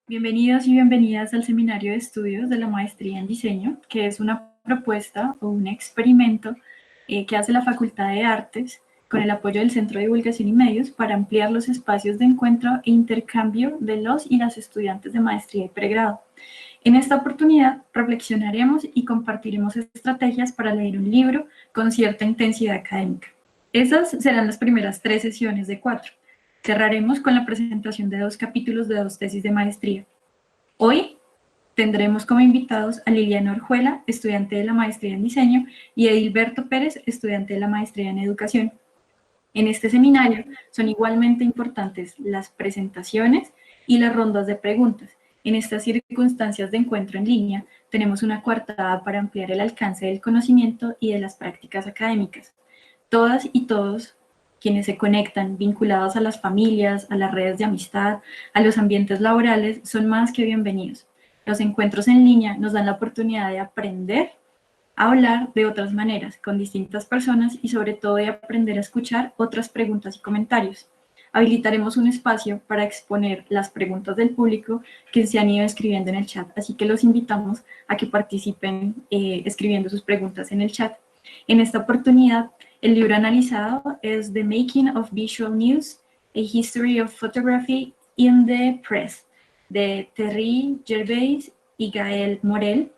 Bienvenidos y bienvenidas al Seminario de Estudios de la Maestría en Diseño, que es una propuesta o un experimento que hace la Facultad de Artes con el apoyo del Centro de Divulgación y Medios para ampliar los espacios de encuentro e intercambio de los y las estudiantes de maestría y pregrado. En esta oportunidad reflexionaremos y compartiremos estrategias para leer un libro con cierta intensidad académica. Esas serán las primeras 3 sesiones de 4. Cerraremos con la presentación de 2 capítulos de 2 tesis de maestría. Hoy tendremos como invitados a Liliana Orjuela, estudiante de la maestría en diseño, y Edilberto Pérez, estudiante de la maestría en educación. En este seminario son igualmente importantes las presentaciones y las rondas de preguntas. En estas circunstancias de encuentro en línea, tenemos una coartada para ampliar el alcance del conocimiento y de las prácticas académicas. Todas y todos quienes se conectan, vinculados a las familias, a las redes de amistad, a los ambientes laborales, son más que bienvenidos. Los encuentros en línea nos dan la oportunidad de aprender a hablar de otras maneras, con distintas personas y sobre todo de aprender a escuchar otras preguntas y comentarios. Habilitaremos un espacio para exponer las preguntas del público que se han ido escribiendo en el chat, así que los invitamos a que participen escribiendo sus preguntas en el chat. En esta oportunidad, el libro analizado es The Making of Visual News, A History of Photography in the Press, de Thierry Gervais y Gael Morel.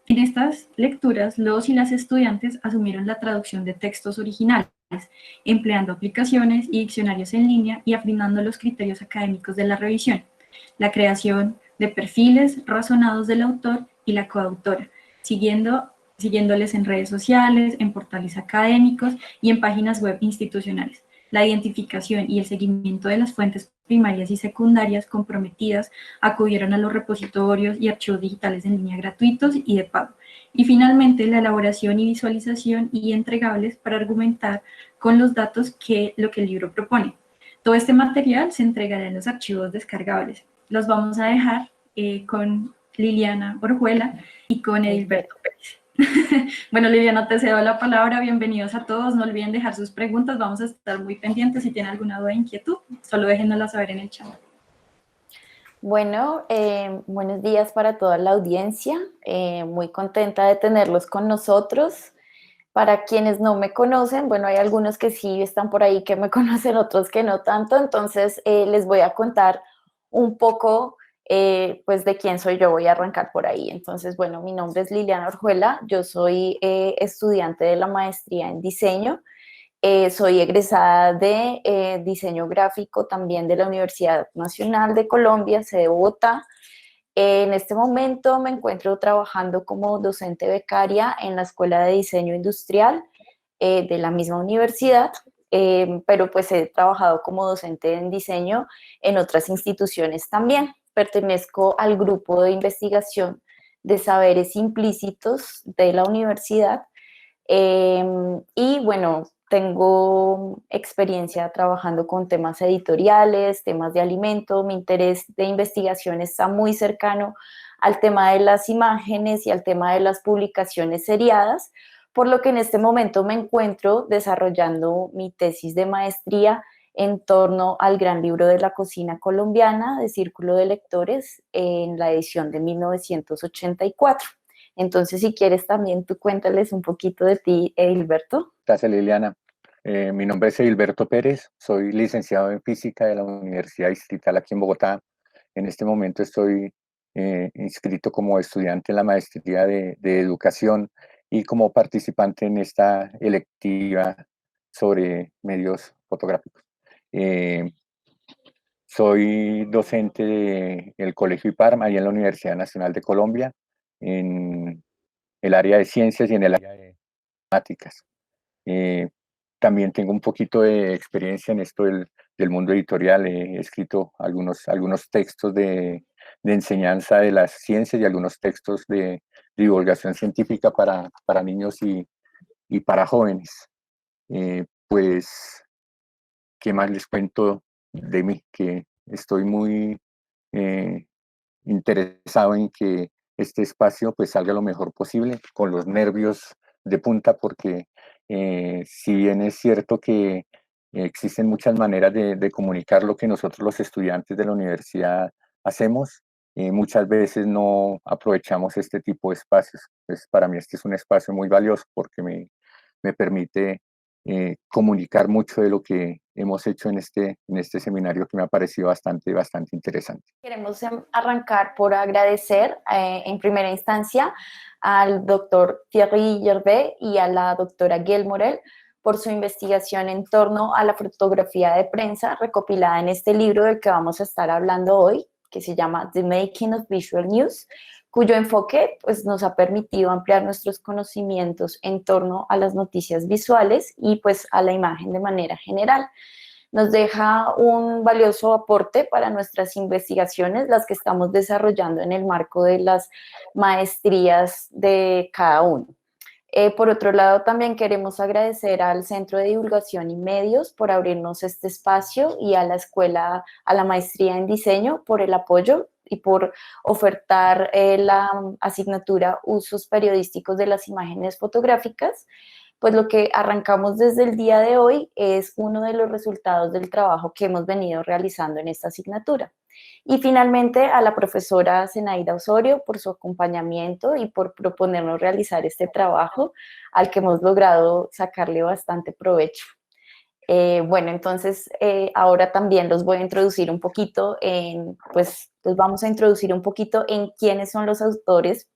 En estas lecturas, los y las estudiantes asumieron la traducción de textos originales, empleando aplicaciones y diccionarios en línea y afinando los criterios académicos de la revisión, la creación de perfiles razonados del autor y la coautora, siguiéndoles en redes sociales, en portales académicos y en páginas web institucionales. La identificación y el seguimiento de las fuentes primarias y secundarias comprometidas acudieron a los repositorios y archivos digitales en línea gratuitos y de pago. Y finalmente, la elaboración y visualización y entregables para argumentar con los datos que lo que el libro propone. Todo este material se entregará en los archivos descargables. Los vamos a dejar con Liliana Orjuela y con Edilberto Pérez. Bueno, Liliana, te cedo la palabra. Bienvenidos a todos. No olviden dejar sus preguntas. Vamos a estar muy pendientes. Si tienen alguna duda o inquietud, solo déjenosla saber en el chat. Bueno, buenos días para toda la audiencia. Muy contenta de tenerlos con nosotros. Para quienes no me conocen, bueno, hay algunos que sí están por ahí que me conocen, otros que no tanto. Entonces, les voy a contar un poco, pues, de quién soy yo. Voy a arrancar por ahí. Entonces, bueno, mi nombre es Liliana Orjuela. Yo soy estudiante de la maestría en diseño. Soy egresada de diseño gráfico también de la Universidad Nacional de Colombia, sede Bogotá. En este momento me encuentro trabajando como docente becaria en la Escuela de Diseño Industrial de la misma universidad, pero pues he trabajado como docente en diseño en otras instituciones también. Pertenezco al grupo de investigación de saberes implícitos de la universidad. Y bueno, tengo experiencia trabajando con temas editoriales, temas de alimento. Mi interés de investigación está muy cercano al tema de las imágenes y al tema de las publicaciones seriadas, por lo que en este momento me encuentro desarrollando mi tesis de maestría en torno al gran libro de la cocina colombiana de Círculo de Lectores en la edición de 1984. Entonces, si quieres también tú cuéntales un poquito de ti, Edilberto. Gracias, Liliana. Mi nombre es Edilberto Pérez, soy licenciado en física de la Universidad Distrital aquí en Bogotá. En este momento estoy inscrito como estudiante en la maestría de educación y como participante en esta electiva sobre medios fotográficos. Soy docente del Colegio IPARM, ahí en la Universidad Nacional de Colombia, en el área de ciencias y en el área de matemáticas. También tengo un poquito de experiencia en esto del mundo editorial. He escrito algunos textos de enseñanza de las ciencias y algunos textos de divulgación científica para niños y para jóvenes. Pues, ¿qué más les cuento de mí? Que estoy muy interesado en que este espacio pues salga lo mejor posible, con los nervios de punta, porque si bien es cierto que existen muchas maneras de comunicar lo que nosotros los estudiantes de la universidad hacemos, muchas veces no aprovechamos este tipo de espacios. Entonces, para mí este es un espacio muy valioso porque me permite comunicar mucho de lo que hemos hecho en este seminario que me ha parecido bastante interesante. Queremos arrancar por agradecer en primera instancia al doctor Thierry Gervais y a la doctora Gail Morel por su investigación en torno a la fotografía de prensa recopilada en este libro del que vamos a estar hablando hoy, que se llama The Making of Visual News, cuyo enfoque pues, nos ha permitido ampliar nuestros conocimientos en torno a las noticias visuales y pues a la imagen de manera general. Nos deja un valioso aporte para nuestras investigaciones, las que estamos desarrollando en el marco de las maestrías de cada uno. Por otro lado, también queremos agradecer al Centro de Divulgación y Medios por abrirnos este espacio y a la escuela, a la maestría en diseño por el apoyo y por ofertar la asignatura Usos Periodísticos de las Imágenes Fotográficas. Pues lo que arrancamos desde el día de hoy es uno de los resultados del trabajo que hemos venido realizando en esta asignatura. Y finalmente a la profesora Zenaida Osorio por su acompañamiento y por proponernos realizar este trabajo al que hemos logrado sacarle bastante provecho. Bueno, entonces ahora también los voy a introducir un poquito pues los vamos a introducir un poquito en quiénes son los autores.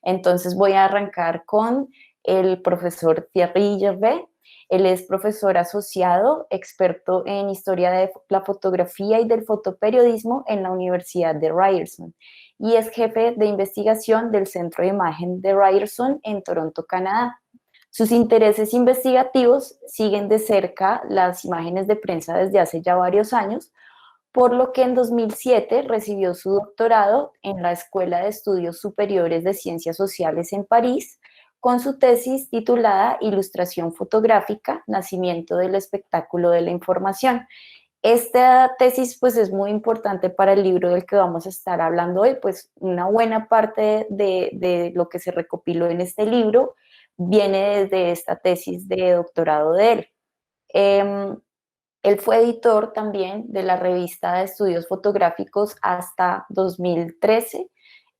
Entonces voy a arrancar con el profesor Thierry Gervais. Él es profesor asociado, experto en historia de la fotografía y del fotoperiodismo en la Universidad de Ryerson y es jefe de investigación del Centro de Imagen de Ryerson en Toronto, Canadá. Sus intereses investigativos siguen de cerca las imágenes de prensa desde hace ya varios años, por lo que en 2007 recibió su doctorado en la Escuela de Estudios Superiores de Ciencias Sociales en París, con su tesis titulada Ilustración fotográfica, nacimiento del espectáculo de la información. Esta tesis pues es muy importante para el libro del que vamos a estar hablando hoy, pues una buena parte de lo que se recopiló en este libro viene desde esta tesis de doctorado de él. Él fue editor también de la revista de estudios fotográficos hasta 2013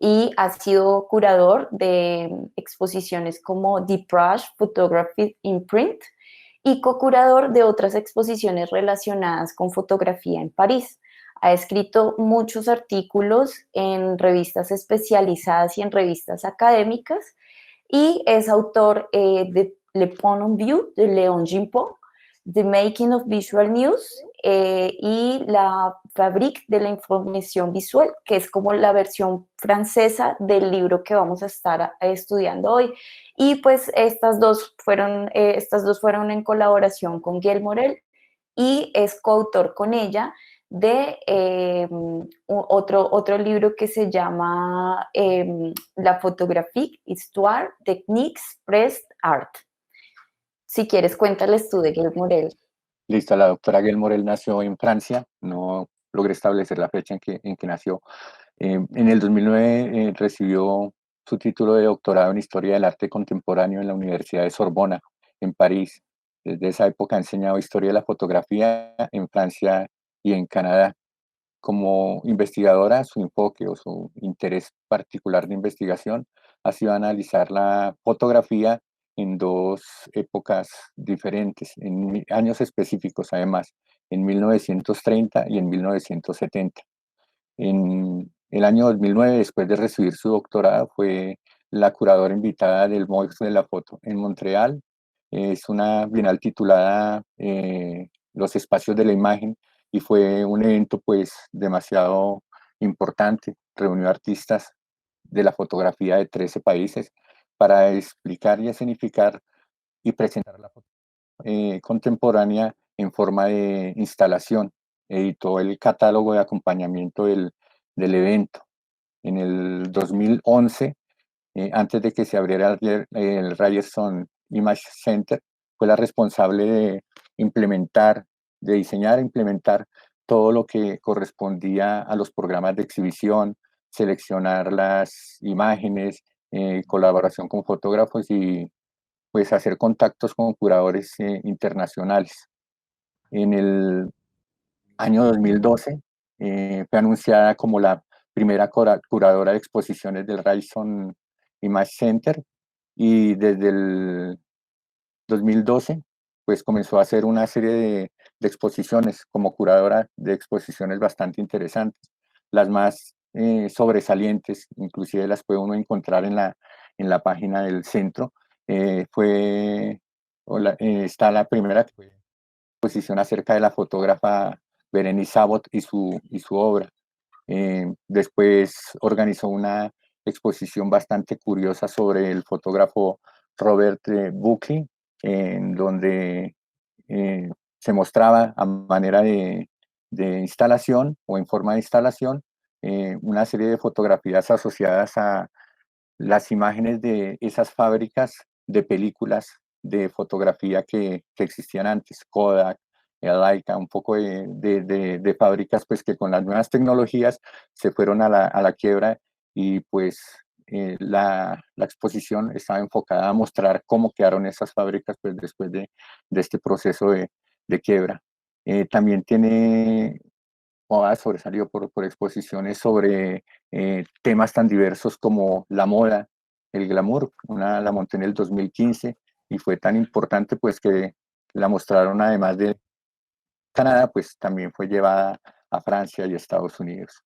y ha sido curador de exposiciones como Deep Rush Photography in Print y co-curador de otras exposiciones relacionadas con fotografía en París. Ha escrito muchos artículos en revistas especializadas y en revistas académicas y es autor de Le Point of View de Léon Gimpo, The Making of Visual News y la Fabrique de la Información Visual, que es como la versión francesa del libro que vamos a estar estudiando hoy. Y pues estas dos fueron en colaboración con Gail Morel y es coautor con ella de otro libro que se llama La Photographique, Histoire, Techniques, Press, Art. Si quieres, cuéntales tú de Gail Morel. Listo, la doctora Gail Morel nació en Francia, no logré establecer la fecha en que nació. En el 2009 recibió su título de doctorado en Historia del Arte Contemporáneo en la Universidad de Sorbona, en París. Desde esa época ha enseñado Historia de la Fotografía en Francia y en Canadá. Como investigadora, su enfoque o su interés particular de investigación ha sido analizar la fotografía en dos épocas diferentes, en años específicos además, en 1930 y en 1970. En el año 2009, después de recibir su doctorado, fue la curadora invitada del MOIX de la Foto en Montreal. Es una bienal titulada Los espacios de la imagen y fue un evento pues demasiado importante. Reunió artistas de la fotografía de 13 países para explicar y escenificar y presentar la foto contemporánea en forma de instalación. Editó el catálogo de acompañamiento del evento. En el 2011, antes de que se abriera el Ryerson Image Center, fue la responsable de implementar, de diseñar e implementar todo lo que correspondía a los programas de exhibición, seleccionar las imágenes, colaboración con fotógrafos y pues hacer contactos con curadores internacionales. En el año 2012 fue anunciada como la primera curadora de exposiciones del Ryerson Image Center, y desde el 2012 pues comenzó a hacer una serie de exposiciones como curadora de exposiciones bastante interesantes. Las más sobresalientes, inclusive las puede uno encontrar en la página del centro. Está la primera exposición acerca de la fotógrafa Berenice Abbott y su obra. Después organizó una exposición bastante curiosa sobre el fotógrafo Robert Buckley, en donde se mostraba a manera de instalación o en forma de instalación una serie de fotografías asociadas a las imágenes de esas fábricas de películas de fotografía que existían antes, Kodak, Leica, un poco de fábricas pues que con las nuevas tecnologías se fueron a la quiebra, y pues la exposición estaba enfocada a mostrar cómo quedaron esas fábricas pues después de este proceso de quiebra. También tiene ha sobresalido por exposiciones sobre temas tan diversos como la moda, el glamour. La monté en el 2015 y fue tan importante pues que la mostraron, además de Canadá, pues también fue llevada a Francia y Estados Unidos.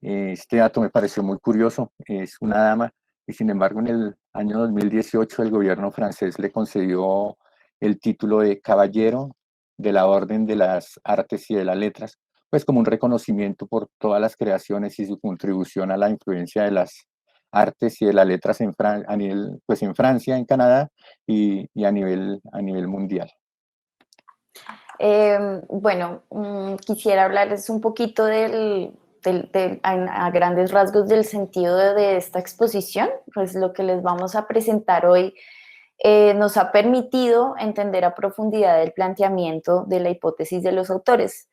Este dato me pareció muy curioso. Es una dama y sin embargo en el año 2018 el gobierno francés le concedió el título de Caballero de la Orden de las Artes y de las Letras, pues como un reconocimiento por todas las creaciones y su contribución a la influencia de las artes y de las letras pues en Francia, en Canadá y a nivel mundial. Bueno, quisiera hablarles un poquito a grandes rasgos del sentido de esta exposición. Pues lo que les vamos a presentar hoy nos ha permitido entender a profundidad el planteamiento de la hipótesis de los autores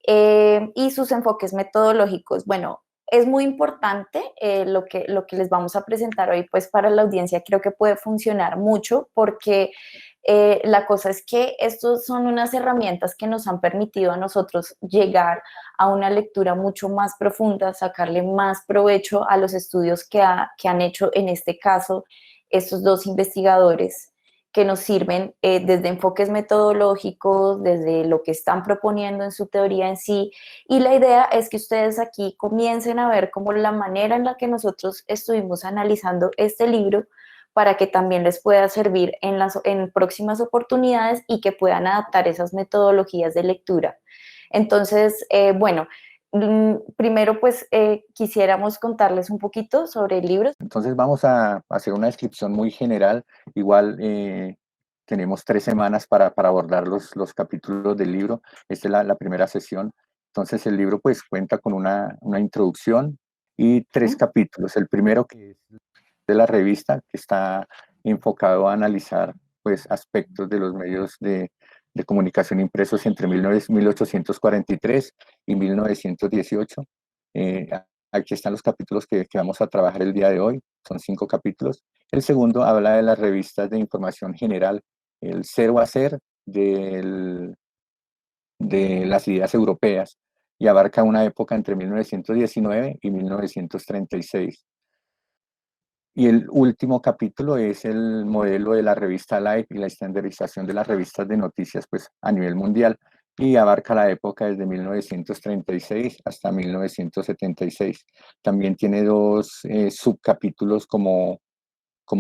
y sus enfoques metodológicos. Bueno, es muy importante lo que les vamos a presentar hoy, pues para la audiencia creo que puede funcionar mucho porque la cosa es que estos son unas herramientas que nos han permitido a nosotros llegar a una lectura mucho más profunda, sacarle más provecho a los estudios que han hecho en este caso estos dos investigadores, que nos sirven desde enfoques metodológicos, desde lo que están proponiendo en su teoría en sí, y la idea es que ustedes aquí comiencen a ver como la manera en la que nosotros estuvimos analizando este libro para que también les pueda servir en próximas oportunidades y que puedan adaptar esas metodologías de lectura. Entonces, bueno, primero pues quisiéramos contarles un poquito sobre el libro. Entonces vamos a hacer una descripción muy general. Igual tenemos 3 semanas para abordar los capítulos del libro. Esta es la primera sesión. Entonces el libro pues cuenta con una introducción y 3 capítulos. El primero, que es de la revista, que está enfocado a analizar pues aspectos de los medios de comunicación impresos entre 1843 y 1918. Aquí están los capítulos que vamos a trabajar el día de hoy, son 5 capítulos. El segundo habla de las revistas de información general, el ser o hacer de las ideas europeas, y abarca una época entre 1919 y 1936. Y el último capítulo es el modelo de la revista Life y la estandarización de las revistas de noticias pues, a nivel mundial, y abarca la época desde 1936 hasta 1976. También tiene 2 subcapítulos como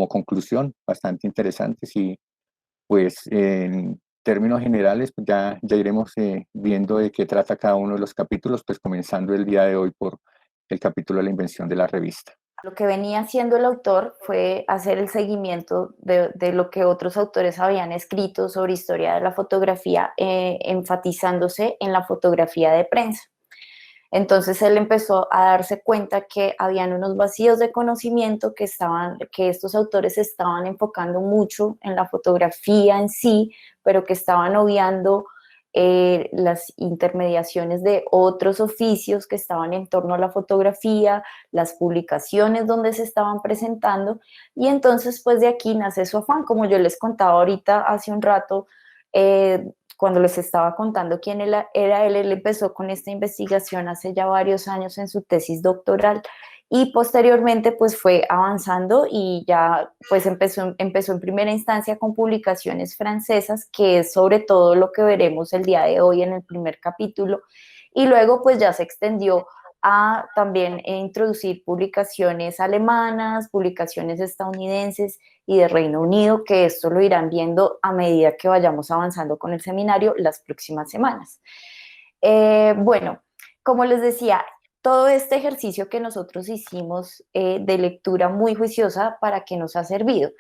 conclusión, bastante interesantes, y pues en términos generales pues, ya iremos viendo de qué trata cada uno de los capítulos, pues comenzando el día de hoy por el capítulo de la invención de la revista. Lo que venía haciendo el autor fue hacer el seguimiento de lo que otros autores habían escrito sobre historia de la fotografía, enfatizándose en la fotografía de prensa. Entonces él empezó a darse cuenta que habían unos vacíos de conocimiento que estos autores estaban enfocando mucho en la fotografía en sí, pero que estaban obviando las intermediaciones de otros oficios que estaban en torno a la fotografía, las publicaciones donde se estaban presentando, y entonces pues de aquí nace su afán, como yo les contaba ahorita hace un rato. cuando les estaba contando quién era él, él empezó con esta investigación hace ya varios años en su tesis doctoral y posteriormente pues fue avanzando y ya pues empezó en primera instancia con publicaciones francesas, que es sobre todo lo que veremos el día de hoy en el primer capítulo, y luego pues ya se extendió a también introducir publicaciones alemanas, publicaciones estadounidenses y de Reino Unido, que esto lo irán viendo a medida que vayamos avanzando con el seminario las próximas semanas. Bueno, como les decía, todo este ejercicio que nosotros hicimos de lectura muy juiciosa, ¿para qué nos ha servido?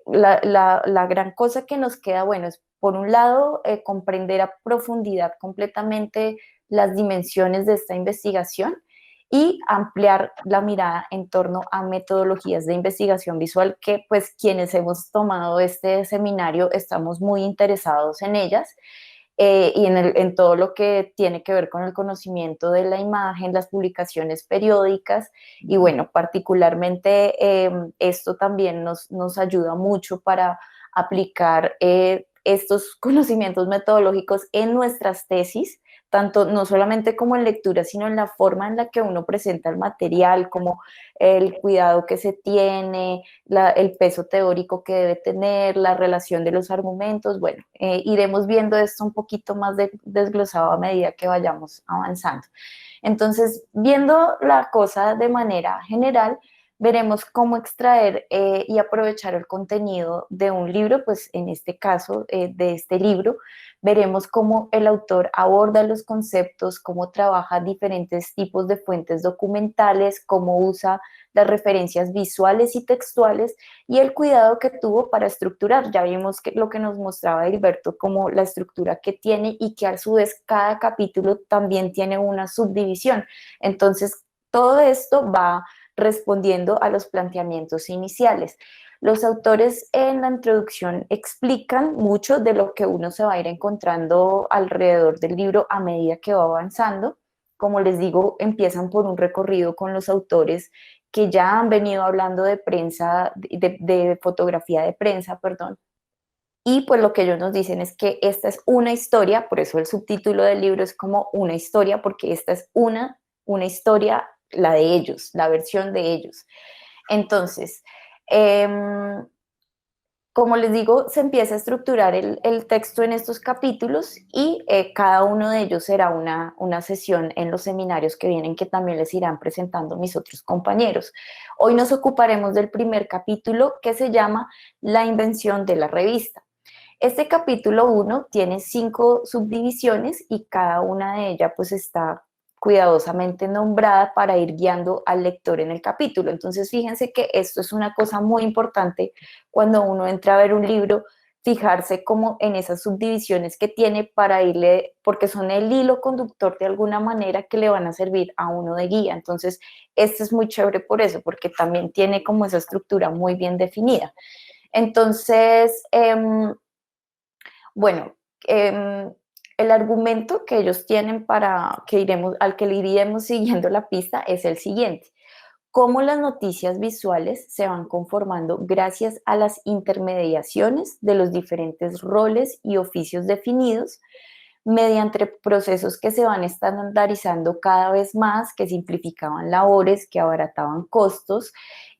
La gran cosa que nos queda, bueno, es por un lado comprender a profundidad completamente las dimensiones de esta investigación y ampliar la mirada en torno a metodologías de investigación visual que pues quienes hemos tomado este seminario estamos muy interesados en ellas. Y en todo lo que tiene que ver con el conocimiento de la imagen, las publicaciones periódicas, y bueno, particularmente esto también nos ayuda mucho para aplicar estos conocimientos metodológicos en nuestras tesis, tanto no solamente como en lectura, sino en la forma en la que uno presenta el material, como el cuidado que se tiene, el peso teórico que debe tener, la relación de los argumentos. Bueno, iremos viendo esto un poquito más desglosado a medida que vayamos avanzando. Entonces, viendo la cosa de manera general, veremos cómo extraer y aprovechar el contenido de un libro, pues en este caso de este libro, veremos cómo el autor aborda los conceptos, cómo trabaja diferentes tipos de fuentes documentales, cómo usa las referencias visuales y textuales y el cuidado que tuvo para estructurar. Ya vimos que lo que nos mostraba Gilberto, como la estructura que tiene y que a su vez cada capítulo también tiene una subdivisión. Entonces, todo esto va respondiendo a los planteamientos iniciales. Los autores en la introducción explican mucho de lo que uno se va a ir encontrando alrededor del libro a medida que va avanzando. Como les digo, empiezan por un recorrido con los autores que ya han venido hablando de prensa, de fotografía de prensa, perdón. Y pues lo que ellos nos dicen es que esta es una historia, por eso el subtítulo del libro es como una historia, porque esta es una historia, la de ellos, la versión de ellos. Entonces, como les digo, se empieza a estructurar el texto en estos capítulos y cada uno de ellos será una sesión en los seminarios que vienen, que también les irán presentando mis otros compañeros. Hoy nos ocuparemos del primer capítulo, que se llama La invención de la revista. Este capítulo 1 tiene 5 subdivisiones y cada una de ellas pues está cuidadosamente nombrada para ir guiando al lector en el capítulo. Entonces, fíjense que esto es una cosa muy importante cuando uno entra a ver un libro, fijarse como en esas subdivisiones que tiene para irle, porque son el hilo conductor de alguna manera que le van a servir a uno de guía. Entonces, esto es muy chévere por eso, porque también tiene como esa estructura muy bien definida. Entonces, bueno, el argumento que ellos tienen al que le iremos siguiendo la pista es el siguiente: cómo las noticias visuales se van conformando gracias a las intermediaciones de los diferentes roles y oficios definidos mediante procesos que se van estandarizando cada vez más, que simplificaban labores, que abarataban costos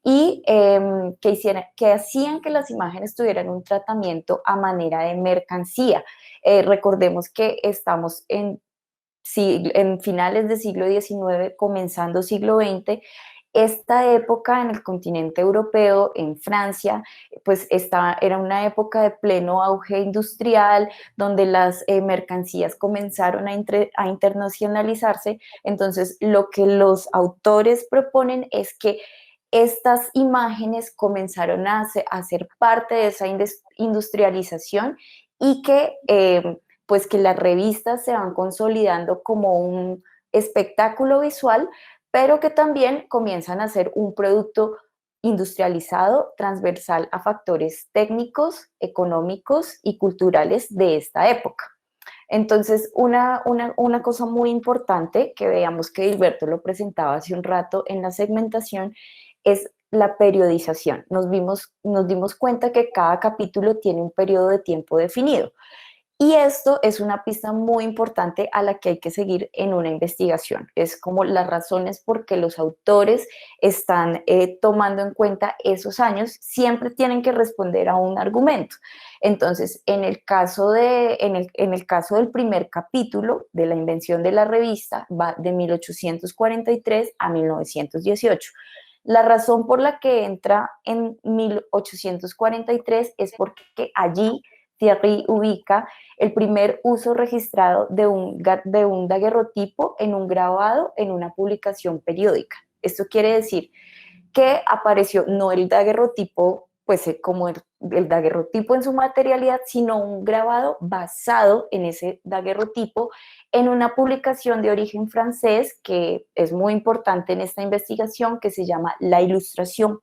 y que hacían que las imágenes tuvieran un tratamiento a manera de mercancía. Recordemos que estamos en finales del siglo XIX, comenzando siglo XX. Esta época en el continente europeo, en Francia, pues era una época de pleno auge industrial, donde las mercancías comenzaron a internacionalizarse. Entonces, lo que los autores proponen es que estas imágenes comenzaron a ser parte de esa industrialización y que pues que las revistas se van consolidando como un espectáculo visual, pero que también comienzan a ser un producto industrializado, transversal a factores técnicos, económicos y culturales de esta época. Entonces, una cosa muy importante que veamos que Gilberto lo presentaba hace un rato en la segmentación es la periodización. Nos dimos cuenta que cada capítulo tiene un periodo de tiempo definido. Y esto es una pista muy importante a la que hay que seguir en una investigación. Es como las razones por qué los autores están tomando en cuenta esos años, siempre tienen que responder a un argumento. Entonces, en el caso del primer capítulo de la invención de la revista, va de 1843 a 1918. La razón por la que entra en 1843 es porque allí Thierry ubica el primer uso registrado de un daguerrotipo en un grabado en una publicación periódica. Esto quiere decir que apareció no el daguerrotipo, pues como el daguerrotipo en su materialidad, sino un grabado basado en ese daguerrotipo en una publicación de origen francés que es muy importante en esta investigación, que se llama La Ilustración.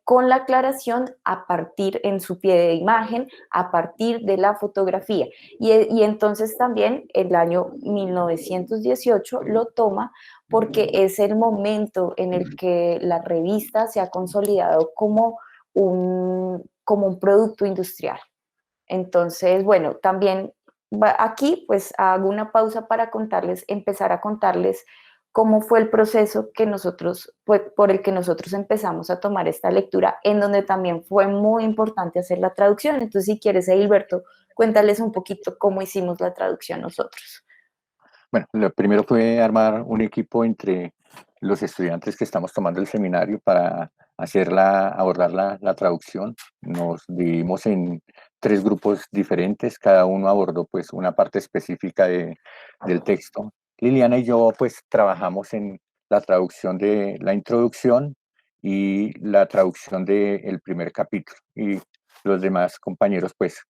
Con la aclaración a partir en su pie de imagen, a partir de la fotografía. Y entonces también el año 1918 lo toma porque es el momento en el que la revista se ha consolidado como un producto industrial. Entonces, bueno, también aquí pues hago una pausa para contarles, empezar a contarles cómo fue el proceso que nosotros, por el que nosotros empezamos a tomar esta lectura, en donde también fue muy importante hacer la traducción. Entonces, si quieres, Edilberto, cuéntales un poquito cómo hicimos la traducción nosotros. Bueno, lo primero fue armar un equipo entre los estudiantes que estamos tomando el seminario para abordar la traducción. Nos dividimos en 3 grupos diferentes, cada uno abordó pues una parte específica del texto. Liliana y yo pues trabajamos en la traducción de la introducción y la traducción del primer capítulo. Y los demás compañeros pues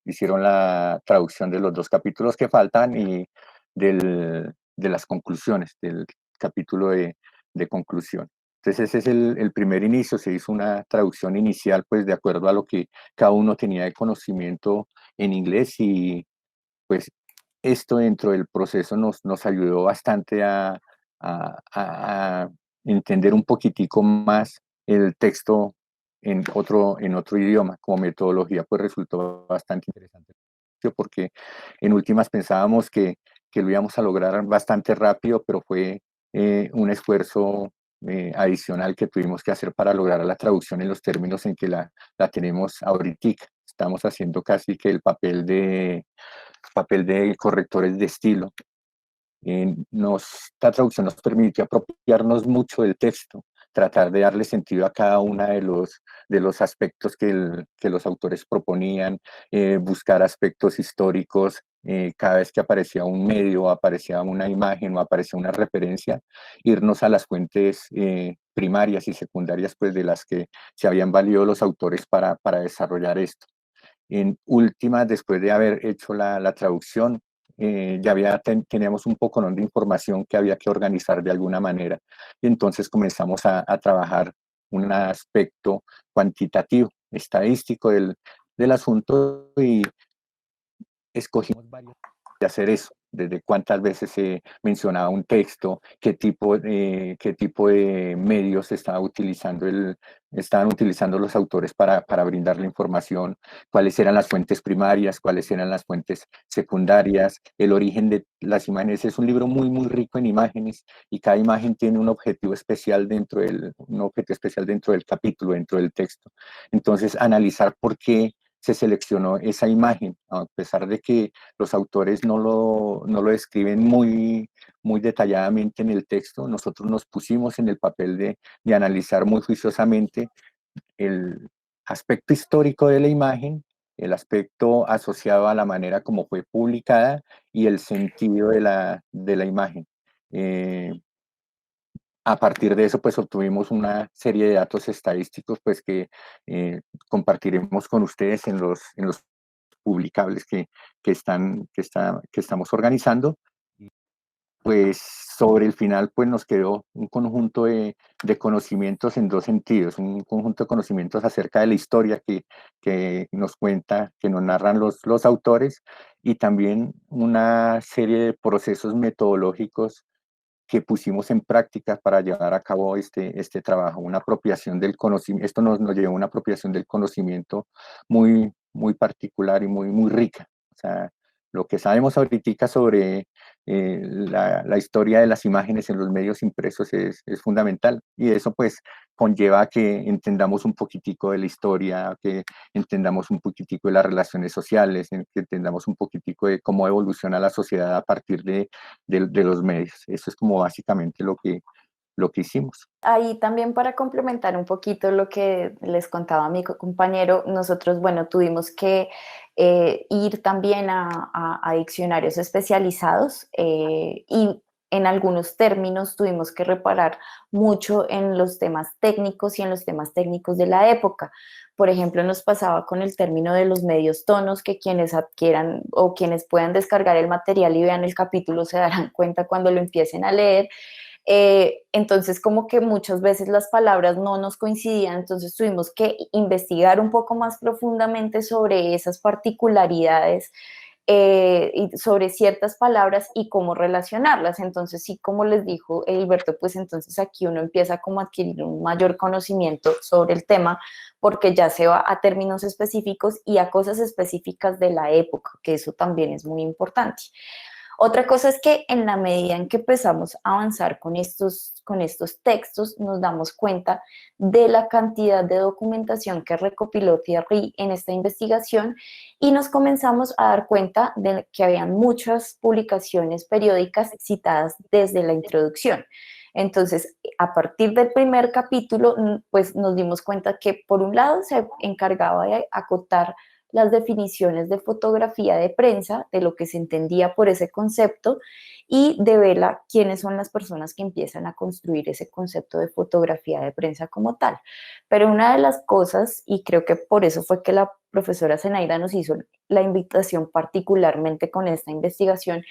hicieron la traducción de los 2 capítulos que faltan y de las conclusiones, del capítulo de conclusión. Entonces ese es el primer inicio, se hizo una traducción inicial pues de acuerdo a lo que cada uno tenía de conocimiento en inglés y pues esto dentro del proceso nos ayudó bastante a entender un poquitico más el texto en otro idioma. Como metodología pues resultó bastante interesante porque en últimas pensábamos que lo íbamos a lograr bastante rápido, pero fue un esfuerzo adicional que tuvimos que hacer para lograr la traducción en los términos en que la tenemos ahorita. Estamos haciendo casi que el papel de correctores de estilo. Esta traducción nos permitió apropiarnos mucho del texto, tratar de darle sentido a cada uno de los aspectos que los autores proponían, buscar aspectos históricos, cada vez que aparecía un medio, aparecía una imagen o aparecía una referencia, irnos a las fuentes primarias y secundarias pues, de las que se habían valido los autores para desarrollar esto. En última, después de haber hecho la traducción, ya teníamos un poco de información que había que organizar de alguna manera. Y entonces comenzamos a trabajar un aspecto cuantitativo, estadístico del asunto y escogimos varios de hacer eso, desde cuántas veces se mencionaba un texto, qué tipo de medios estaban utilizando los autores para brindar la información, cuáles eran las fuentes primarias, cuáles eran las fuentes secundarias, el origen de las imágenes. Es un libro muy, muy rico en imágenes y cada imagen tiene un objetivo especial un objeto especial dentro del capítulo, dentro del texto. Entonces, analizar por qué se seleccionó esa imagen, a pesar de que los autores no lo describen muy, muy detalladamente en el texto, nosotros nos pusimos en el papel de analizar muy juiciosamente el aspecto histórico de la imagen, el aspecto asociado a la manera como fue publicada y el sentido de la imagen. A partir de eso, pues obtuvimos una serie de datos estadísticos pues, que compartiremos con ustedes en los publicables que estamos organizando. Pues sobre el final pues nos quedó un conjunto de conocimientos en 2 sentidos, un conjunto de conocimientos acerca de la historia que nos cuenta, que nos narran los autores y también una serie de procesos metodológicos que pusimos en práctica para llevar a cabo este trabajo, una apropiación del conocimiento. Esto nos llevó a una apropiación del conocimiento muy, muy particular y muy, muy rica, sea, lo que sabemos ahorita sobre la historia de las imágenes en los medios impresos es fundamental, y eso pues conlleva a que entendamos un poquitico de la historia, que entendamos un poquitico de las relaciones sociales, que entendamos un poquitico de cómo evoluciona la sociedad a partir de los medios. Eso es como básicamente lo que hicimos. Ahí también, para complementar un poquito lo que les contaba mi compañero, nosotros, bueno, tuvimos que ir también a diccionarios especializados, y en algunos términos tuvimos que reparar mucho en los temas técnicos y en los temas técnicos de la época. Por ejemplo, nos pasaba con el término de los medios tonos, que quienes adquieran o quienes puedan descargar el material y vean el capítulo se darán cuenta cuando lo empiecen a leer. Entonces, como que muchas veces las palabras no nos coincidían, entonces tuvimos que investigar un poco más profundamente sobre esas particularidades, y sobre ciertas palabras y cómo relacionarlas. Entonces, sí, como les dijo Hilberto, pues entonces aquí uno empieza como a adquirir un mayor conocimiento sobre el tema, porque ya se va a términos específicos y a cosas específicas de la época, que eso también es muy importante. Otra cosa es que en la medida en que empezamos a avanzar con estos textos, nos damos cuenta de la cantidad de documentación que recopiló Thierry en esta investigación, y nos comenzamos a dar cuenta de que habían muchas publicaciones periódicas citadas desde la introducción. Entonces, a partir del primer capítulo, pues nos dimos cuenta que por un lado se encargaba de acotar las definiciones de fotografía de prensa, de lo que se entendía por ese concepto, y devela quiénes son las personas que empiezan a construir ese concepto de fotografía de prensa como tal. Pero una de las cosas, y creo que por eso fue que la profesora Zenaida nos hizo la invitación particularmente con esta investigación,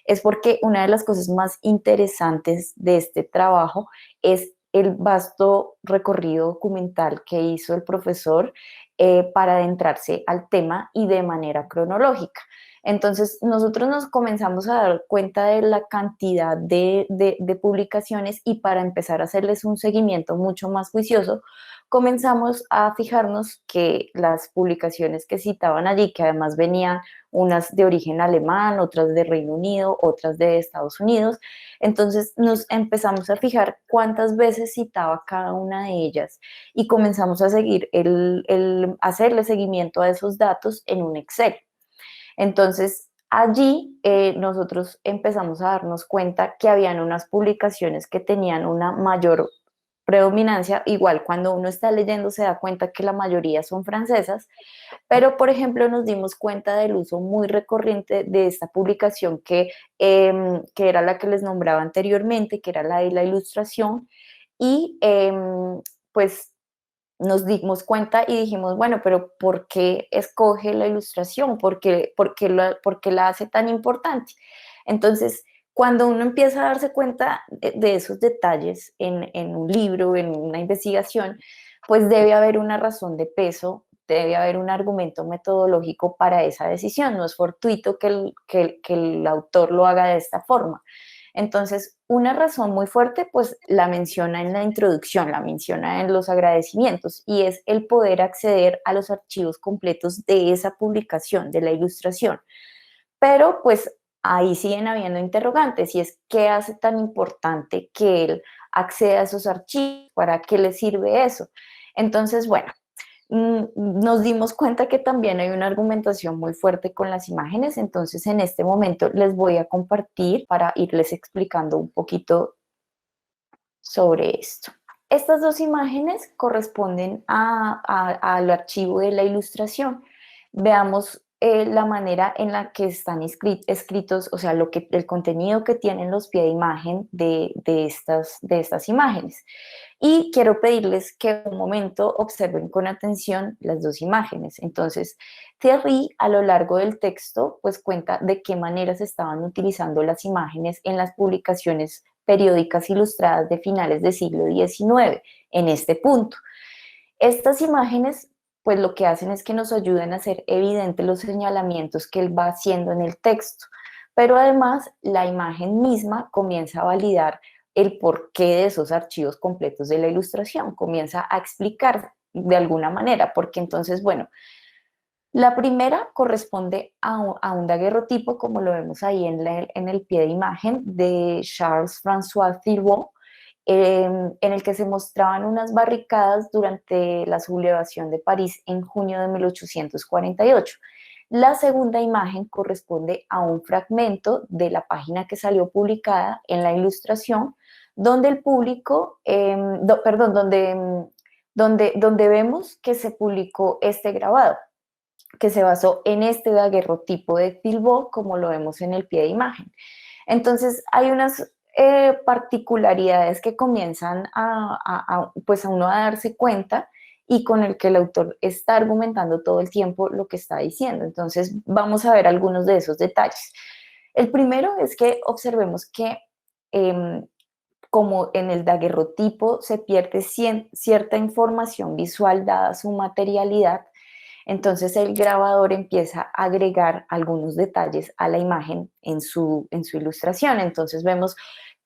es porque una de las cosas más interesantes de este trabajo es el vasto recorrido documental que hizo el profesor, para adentrarse al tema y de manera cronológica. Entonces, nosotros nos comenzamos a dar cuenta de la cantidad de publicaciones, y para empezar a hacerles un seguimiento mucho más juicioso, comenzamos a fijarnos que las publicaciones que citaban allí, que además venían unas de origen alemán, otras de Reino Unido, otras de Estados Unidos, entonces nos empezamos a fijar cuántas veces citaba cada una de ellas, y comenzamos a seguir hacerle seguimiento a esos datos en un Excel. Entonces, allí nosotros empezamos a darnos cuenta que habían unas publicaciones que tenían una mayor predominancia. Igual, cuando uno está leyendo se da cuenta que la mayoría son francesas, pero por ejemplo nos dimos cuenta del uso muy recurrente de esta publicación que era la que les nombraba anteriormente, que era la de la ilustración, y pues nos dimos cuenta y dijimos, bueno, pero ¿por qué escoge la ilustración? ¿Por qué la hace tan importante? Entonces, cuando uno empieza a darse cuenta de esos detalles en un libro, en una investigación, pues debe haber una razón de peso, debe haber un argumento metodológico para esa decisión. No es fortuito que el autor lo haga de esta forma. Entonces, una razón muy fuerte, pues la menciona en la introducción, la menciona en los agradecimientos, y es el poder acceder a los archivos completos de esa publicación, de la ilustración. Pero pues ahí siguen habiendo interrogantes, y es qué hace tan importante que él acceda a esos archivos, para qué le sirve eso. Entonces, bueno, nos dimos cuenta que también hay una argumentación muy fuerte con las imágenes. Entonces, en este momento les voy a compartir para irles explicando un poquito sobre esto. Estas dos imágenes corresponden al archivo de la ilustración. Veamos la manera en la que están escritos, o sea, el contenido que tienen los pies de imagen de estas imágenes. Y quiero pedirles que un momento observen con atención las dos imágenes. Entonces, Thierry, a lo largo del texto, pues cuenta de qué manera se estaban utilizando las imágenes en las publicaciones periódicas ilustradas de finales del siglo XIX, en este punto. Estas imágenes, pues lo que hacen es que nos ayudan a hacer evidentes los señalamientos que él va haciendo en el texto, pero además la imagen misma comienza a validar el porqué de esos archivos completos de la ilustración, comienza a explicar de alguna manera, porque entonces, bueno, La primera corresponde a un daguerrotipo, como lo vemos ahí en el pie de imagen, de Charles-François Thiriot, en el que se mostraban unas barricadas durante la sublevación de París en junio de 1848. La segunda imagen corresponde a un fragmento de la página que salió publicada en la Ilustración, donde el público, perdón, donde vemos que se publicó este grabado, que se basó en este daguerrotipo de Thiriot, como lo vemos en el pie de imagen. Entonces, hay unas particularidades que comienzan pues a uno a darse cuenta y con el que el autor está argumentando todo el tiempo lo que está diciendo. Entonces, vamos a ver algunos de esos detalles. El primero es que observemos que como en el daguerrotipo se pierde cierta información visual dada su materialidad, entonces el grabador empieza a agregar algunos detalles a la imagen en su ilustración. Entonces vemos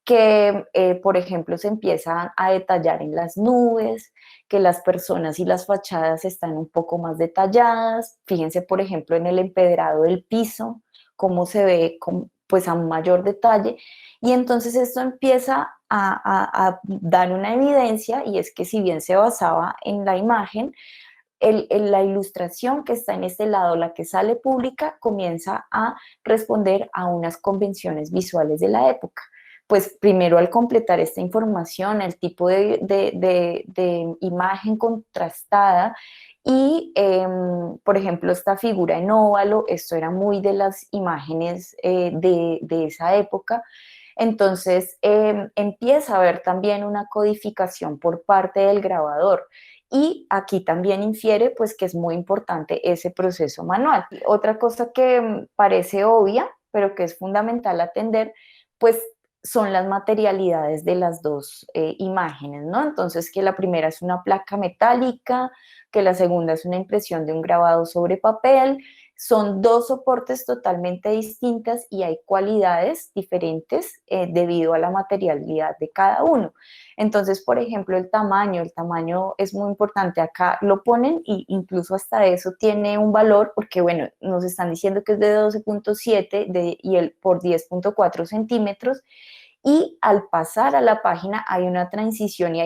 que, por ejemplo, se empieza a detallar en las nubes, que las personas y las fachadas están un poco más detalladas. Fíjense, por ejemplo, en el empedrado del piso, cómo se ve pues a un mayor detalle. Y entonces esto empieza a dar una evidencia, y es que si bien se basaba en la imagen, la ilustración que está en este lado, la que sale pública, comienza a responder a unas convenciones visuales de la época. Pues primero, al completar esta información, el tipo de imagen contrastada y, por ejemplo, esta figura en óvalo, esto era muy de las imágenes de esa época. Entonces empieza a haber también una codificación por parte del grabador. Y aquí también infiere pues que es muy importante ese proceso manual. Otra cosa que parece obvia, pero que es fundamental atender, pues son las materialidades de las dos imágenes, ¿no? Entonces, que la primera es una placa metálica, que la segunda es una impresión de un grabado sobre papel. Son dos soportes totalmente distintas y hay cualidades diferentes debido a la materialidad de cada uno. Entonces, por ejemplo, el tamaño es muy importante. Acá lo ponen y incluso hasta eso tiene un valor porque, bueno, nos están diciendo que es de 12.7 y el por 10.4 centímetros, y al pasar a la página hay una transición y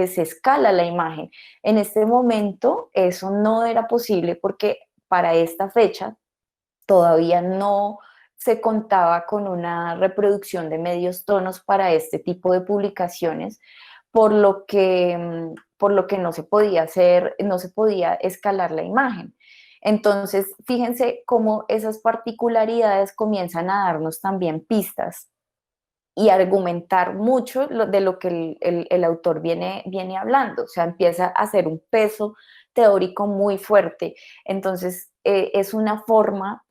se escala la imagen. En este momento eso no era posible porque para esta fecha todavía no se contaba con una reproducción de medios tonos para este tipo de publicaciones, por lo que no se podía hacer, no se podía escalar la imagen. Entonces, fíjense cómo esas particularidades comienzan a darnos también pistas y argumentar mucho de lo que el autor viene hablando. O sea, empieza a hacer un peso teórico muy fuerte. Entonces, es una forma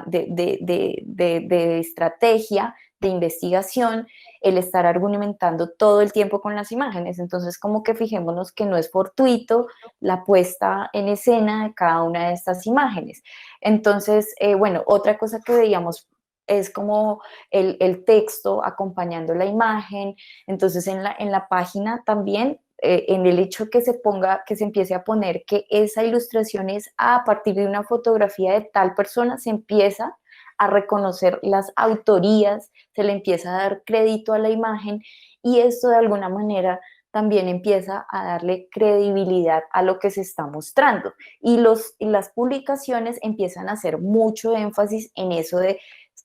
de estrategia, de investigación, el estar argumentando todo el tiempo con las imágenes. Entonces, como que fijémonos que no es fortuito la puesta en escena de cada una de estas imágenes. Entonces, bueno, otra cosa que veíamos es como el texto acompañando la imagen. Entonces en la página también, en el hecho que se empiece a poner que esa ilustración es a partir de una fotografía de tal persona, se empieza a reconocer las autorías, se le empieza a dar crédito a la imagen, y esto de alguna manera también empieza a darle credibilidad a lo que se está mostrando. Y las publicaciones empiezan a hacer mucho énfasis en eso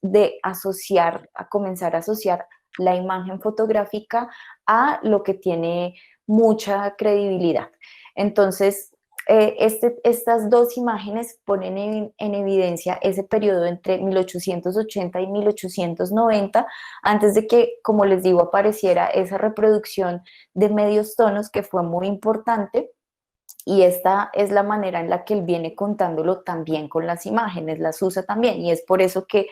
de asociar, a comenzar a asociar la imagen fotográfica a lo que tiene mucha credibilidad. Entonces, estas dos imágenes ponen en evidencia ese periodo entre 1880 y 1890, antes de que, como les digo, apareciera esa reproducción de medios tonos que fue muy importante. Y esta es la manera en la que él viene contándolo también con las imágenes, las usa también, y es por eso que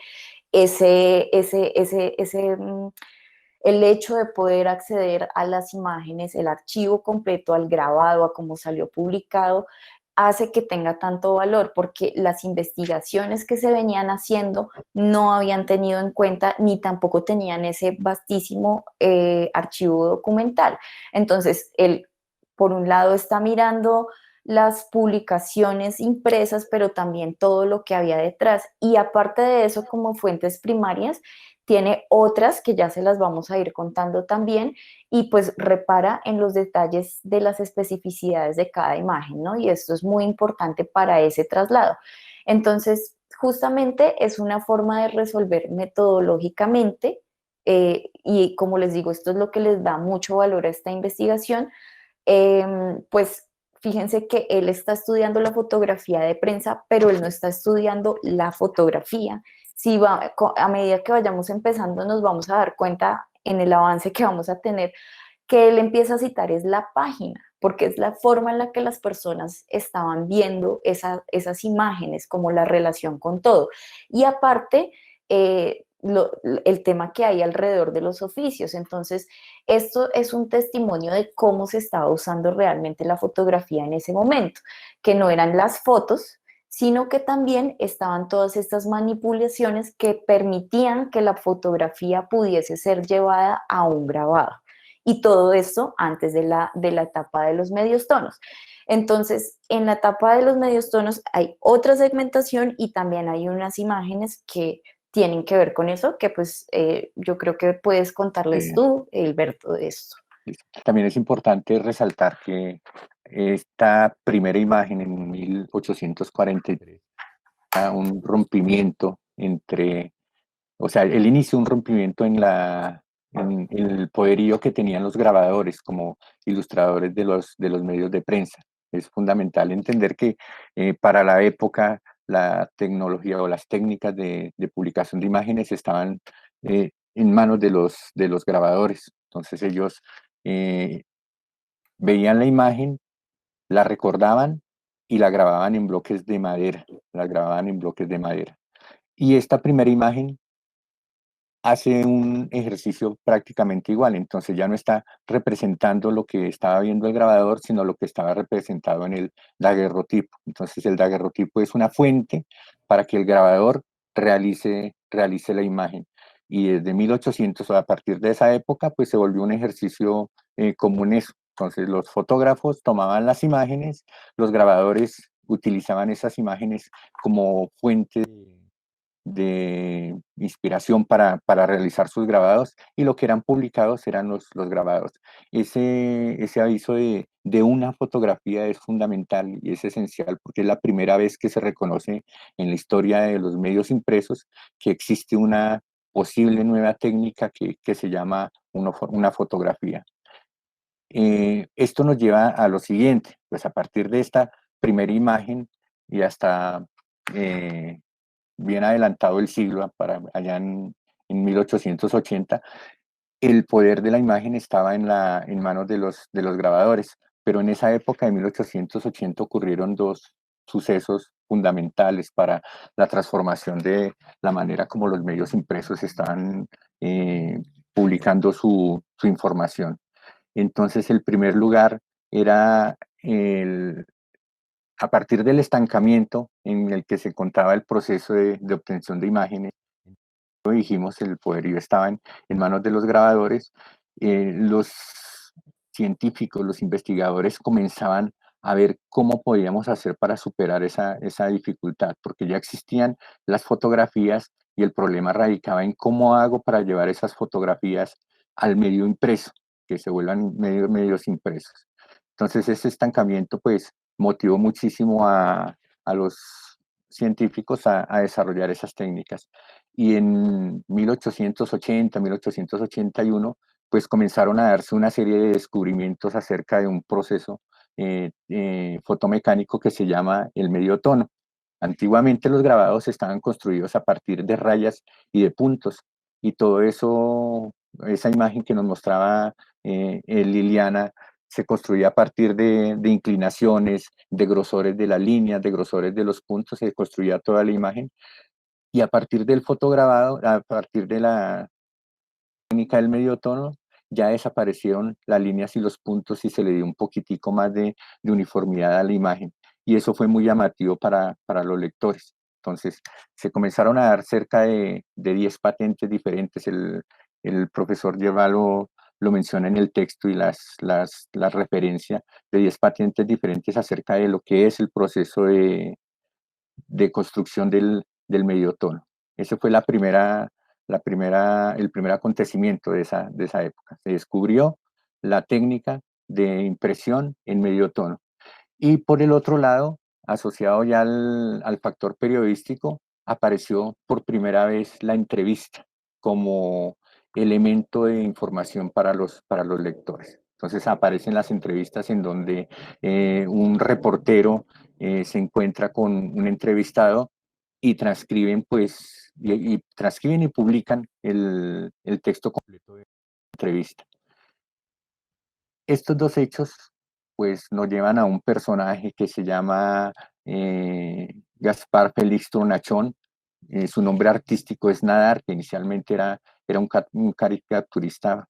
el hecho de poder acceder a las imágenes, el archivo completo, al grabado, a cómo salió publicado, hace que tenga tanto valor, porque las investigaciones que se venían haciendo no habían tenido en cuenta ni tampoco tenían ese vastísimo archivo documental. Entonces, él, por un lado, está mirando las publicaciones impresas, pero también todo lo que había detrás. Y aparte de eso, como fuentes primarias, tiene otras que ya se las vamos a ir contando también, y pues repara en los detalles de las especificidades de cada imagen, ¿no? Y esto es muy importante para ese traslado. Entonces, justamente es una forma de resolver metodológicamente, y como les digo, esto es lo que les da mucho valor a esta investigación. Pues fíjense que él está estudiando la fotografía de prensa, pero él no está estudiando la fotografía. Si va, a medida que vayamos empezando, nos vamos a dar cuenta en el avance que vamos a tener, que él empieza a citar es la página, porque es la forma en la que las personas estaban viendo esas imágenes, como la relación con todo. Y aparte, el tema que hay alrededor de los oficios. Entonces, esto es un testimonio de cómo se estaba usando realmente la fotografía en ese momento, que no eran las fotos, sino que también estaban todas estas manipulaciones que permitían que la fotografía pudiese ser llevada a un grabado. Y todo esto antes de la etapa de los medios tonos. Entonces, en la etapa de los medios tonos hay otra segmentación y también hay unas imágenes que tienen que ver con eso, que pues yo creo que puedes contarles tú, Hilberto, de esto. También es importante resaltar que esta primera imagen en 1843, un rompimiento entre, o sea, él inició un rompimiento en el poderío que tenían los grabadores como ilustradores de los medios de prensa. Es fundamental entender que para la época la tecnología o las técnicas de publicación de imágenes estaban en manos de los grabadores. Entonces ellos eh, veían la imagen, la recordaban y la grababan en bloques de madera, la grababan en bloques de madera. Y esta primera imagen hace un ejercicio prácticamente igual, entonces ya no está representando lo que estaba viendo el grabador, sino lo que estaba representado en el daguerrotipo. Entonces el daguerrotipo es una fuente para que el grabador realice la imagen. Y desde 1800, a partir de esa época, pues se volvió un ejercicio común eso. Entonces los fotógrafos tomaban las imágenes, los grabadores utilizaban esas imágenes como fuente de inspiración para realizar sus grabados, y lo que eran publicados eran los grabados. Ese aviso de una fotografía es fundamental y es esencial porque es la primera vez que se reconoce en la historia de los medios impresos que existe una posible nueva técnica que se llama una fotografía. Esto nos lleva a lo siguiente, pues a partir de esta primera imagen y hasta bien adelantado el siglo, para allá en 1880, el poder de la imagen estaba en manos de los grabadores, pero en esa época de 1880 ocurrieron dos sucesos fundamentales para la transformación de la manera como los medios impresos estaban publicando su información. Entonces, el primer lugar era a partir del estancamiento en el que se contaba el proceso de obtención de imágenes. Como dijimos, el poderío estaba en manos de los grabadores. Los científicos, los investigadores comenzaban a ver cómo podíamos hacer para superar esa dificultad, porque ya existían las fotografías y el problema radicaba en cómo hago para llevar esas fotografías al medio impreso, que se vuelvan medios impresos. Entonces ese estancamiento pues motivó muchísimo a los científicos a desarrollar esas técnicas. Y en 1880, 1881, pues comenzaron a darse una serie de descubrimientos acerca de un proceso fotomecánico que se llama el medio tono. Antiguamente los grabados estaban construidos a partir de rayas y de puntos, y todo eso, esa imagen que nos mostraba Liliana, se construía a partir de inclinaciones, de grosores de las líneas, de grosores de los puntos, se construía toda la imagen. Y a partir del fotograbado, a partir de la técnica del medio tono, ya desaparecieron las líneas y los puntos y se le dio un poquitico más de uniformidad a la imagen. Y eso fue muy llamativo para los lectores. Entonces, se comenzaron a dar cerca de 10 patentes diferentes. El profesor Gervalo lo menciona en el texto y la referencia de 10 patentes diferentes acerca de lo que es el proceso de construcción del medio tono. Ese fue el primer acontecimiento de esa época. Se descubrió la técnica de impresión en medio tono. Y por el otro lado, asociado ya al factor periodístico, apareció por primera vez la entrevista como elemento de información para los lectores. Entonces aparecen las entrevistas en donde un reportero se encuentra con un entrevistado y transcriben, pues, y transcriben y publican el texto completo de la entrevista. Estos dos hechos, pues, nos llevan a un personaje que se llama Gaspar Félix Tournachon. Su nombre artístico es Nadar, que inicialmente era un caricaturista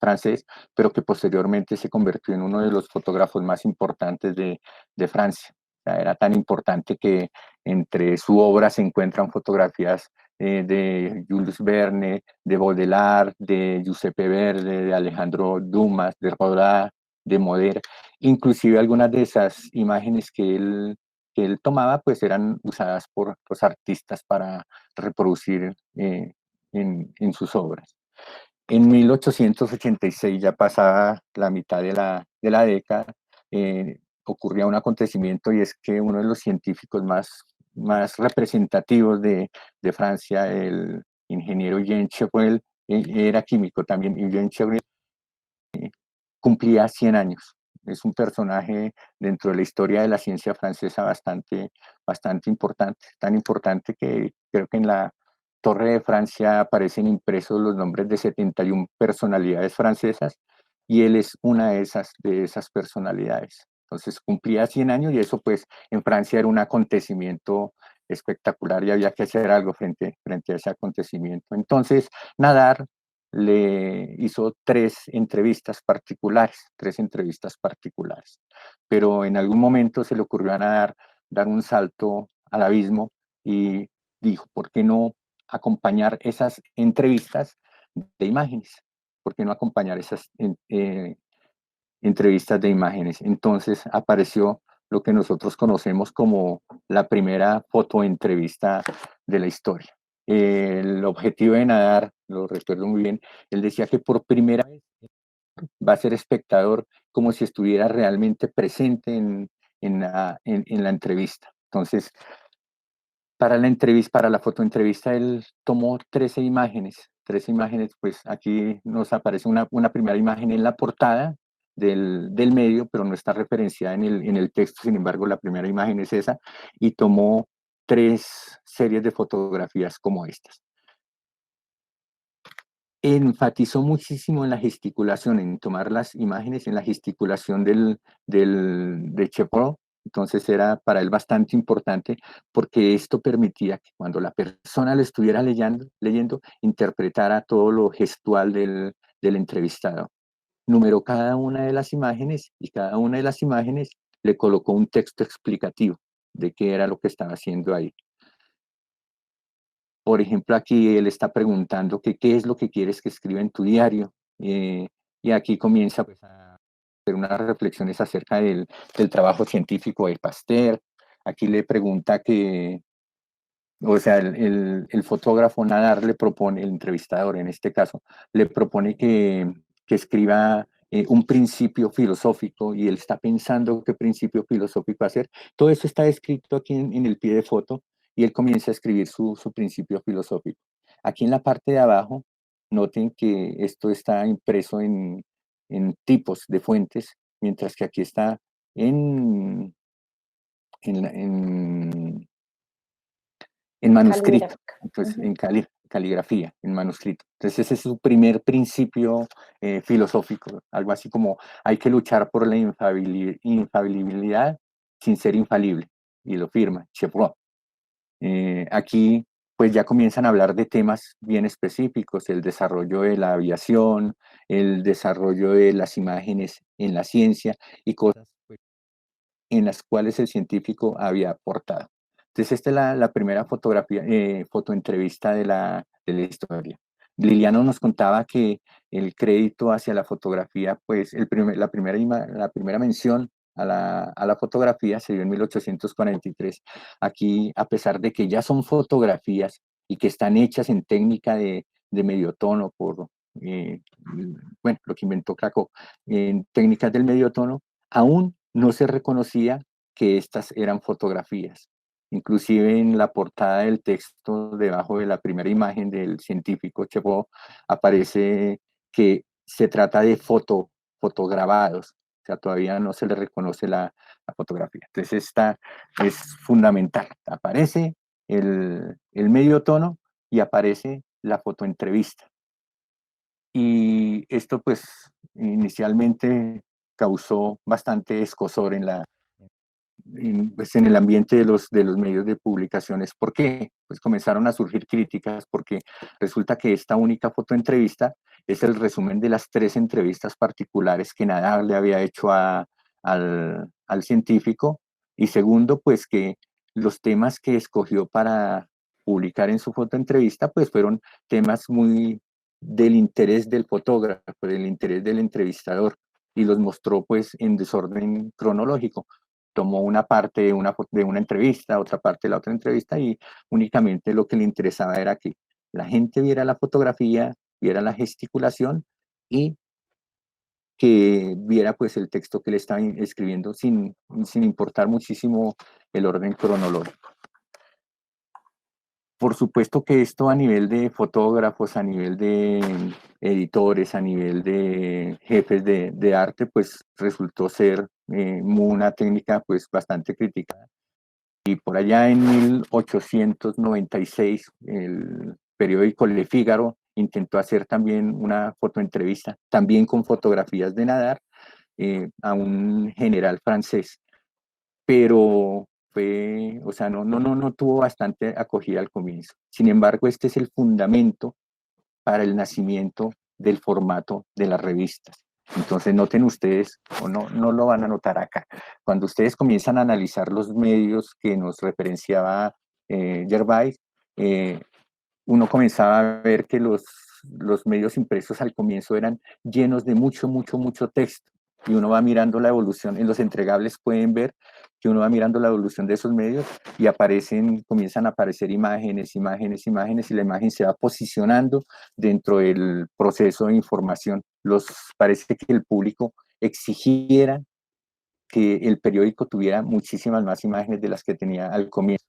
francés, pero que posteriormente se convirtió en uno de los fotógrafos más importantes de Francia. O sea, era tan importante que entre su obra se encuentran fotografías de Jules Verne, de Baudelaire, de Giuseppe Verdi, de Alejandro Dumas, de Rodin, de Moder. Inclusive algunas de esas imágenes que él tomaba pues eran usadas por los artistas para reproducir en sus obras. En 1886, ya pasada la mitad de la década, ocurría un acontecimiento y es que uno de los científicos más representativos de Francia, el ingeniero Jean Chevreul, era químico también, y Jean Chevreul cumplía 100 años. Es un personaje dentro de la historia de la ciencia francesa bastante importante, tan importante que creo que en la Torre de Francia aparecen impresos los nombres de 71 personalidades francesas y él es una de esas personalidades. Entonces cumplía 100 años y eso pues en Francia era un acontecimiento espectacular y había que hacer algo frente a ese acontecimiento. Entonces, Nadar le hizo tres entrevistas particulares, pero en algún momento se le ocurrió a Nadar dar un salto al abismo y dijo, ¿por qué no acompañar esas entrevistas de imágenes? ¿Por qué no acompañar esas entrevistas de imágenes? Entonces apareció lo que nosotros conocemos como la primera fotoentrevista de la historia. El objetivo de Nadar, lo recuerdo muy bien, él decía que por primera vez va a ser espectador como si estuviera realmente presente en la entrevista. Entonces, para la fotoentrevista, él tomó 13 imágenes, pues aquí nos aparece una primera imagen en la portada del medio, pero no está referenciada en el texto, sin embargo, la primera imagen es esa, y tomó tres series de fotografías como estas. Enfatizó muchísimo en la gesticulación, en tomar las imágenes, en la gesticulación de Chevreul. Entonces era para él bastante importante porque esto permitía que cuando la persona lo estuviera leyendo interpretara todo lo gestual del entrevistado. Numeró cada una de las imágenes y cada una de las imágenes le colocó un texto explicativo de qué era lo que estaba haciendo ahí. Por ejemplo, aquí él está preguntando que qué es lo que quieres que escriba en tu diario. Y aquí comienza pues, a hacer unas reflexiones acerca del trabajo científico de Pasteur. Aquí le pregunta que, o sea, el fotógrafo Nadar le propone, el entrevistador en este caso, le propone que escriba un principio filosófico y él está pensando qué principio filosófico hacer. Todo eso está escrito aquí en el pie de foto y él comienza a escribir su principio filosófico. Aquí en la parte de abajo, noten que esto está impreso en tipos de fuentes, mientras que aquí está en, en, en manuscrito, entonces en caligrafía, en manuscrito. Entonces ese es su primer principio filosófico, algo así como hay que luchar por la infalibilidad sin ser infalible, y lo firma Chevreul. Aquí pues ya comienzan a hablar de temas bien específicos, el desarrollo de la aviación, el desarrollo de las imágenes en la ciencia y cosas pues, en las cuales el científico había aportado. Entonces, esta es la primera fotoentrevista de la historia. Liliano nos contaba que el crédito hacia la fotografía, pues la primera mención a la fotografía se dio en 1843. Aquí, a pesar de que ya son fotografías y que están hechas en técnica de medio tono eh, bueno, lo que inventó Krakow, en técnicas del medio tono, aún no se reconocía que estas eran fotografías. Inclusive en la portada del texto, debajo de la primera imagen del científico Cherenkov, aparece que se trata de fotograbados, o sea, todavía no se le reconoce la fotografía. Entonces, esta es fundamental. Aparece el medio tono y aparece la fotoentrevista. Y esto, pues, inicialmente causó bastante escozor pues, en el ambiente de los medios de publicaciones. ¿Por qué? Pues comenzaron a surgir críticas porque resulta que esta única fotoentrevista es el resumen de las 3 entrevistas particulares que Nadar le había hecho al científico. Y segundo, pues que los temas que escogió para publicar en su fotoentrevista, pues fueron temas muy del interés del fotógrafo, del interés del entrevistador, y los mostró pues en desorden cronológico. Tomó una parte de una entrevista, otra parte de la otra entrevista, y únicamente lo que le interesaba era que la gente viera la fotografía, viera la gesticulación y que viera pues el texto que le estaba escribiendo sin importar muchísimo el orden cronológico. Por supuesto que esto a nivel de fotógrafos, a nivel de editores, a nivel de jefes de arte, pues resultó ser una técnica pues bastante criticada. Y por allá en 1896, el periódico Le Figaro intentó hacer también una fotoentrevista, también con fotografías de Nadar, a un general francés, pero fue, o sea, no tuvo bastante acogida al comienzo. Sin embargo, este es el fundamento para el nacimiento del formato de las revistas. Entonces noten ustedes, o no lo van a notar acá, cuando ustedes comienzan a analizar los medios que nos referenciaba Gervais, uno comenzaba a ver que los medios impresos al comienzo eran llenos de mucho texto, y uno va mirando la evolución. En los entregables pueden ver que uno va mirando la evolución de esos medios y comienzan a aparecer imágenes, y la imagen se va posicionando dentro del proceso de información. Parece que el público exigiera que el periódico tuviera muchísimas más imágenes de las que tenía al comienzo.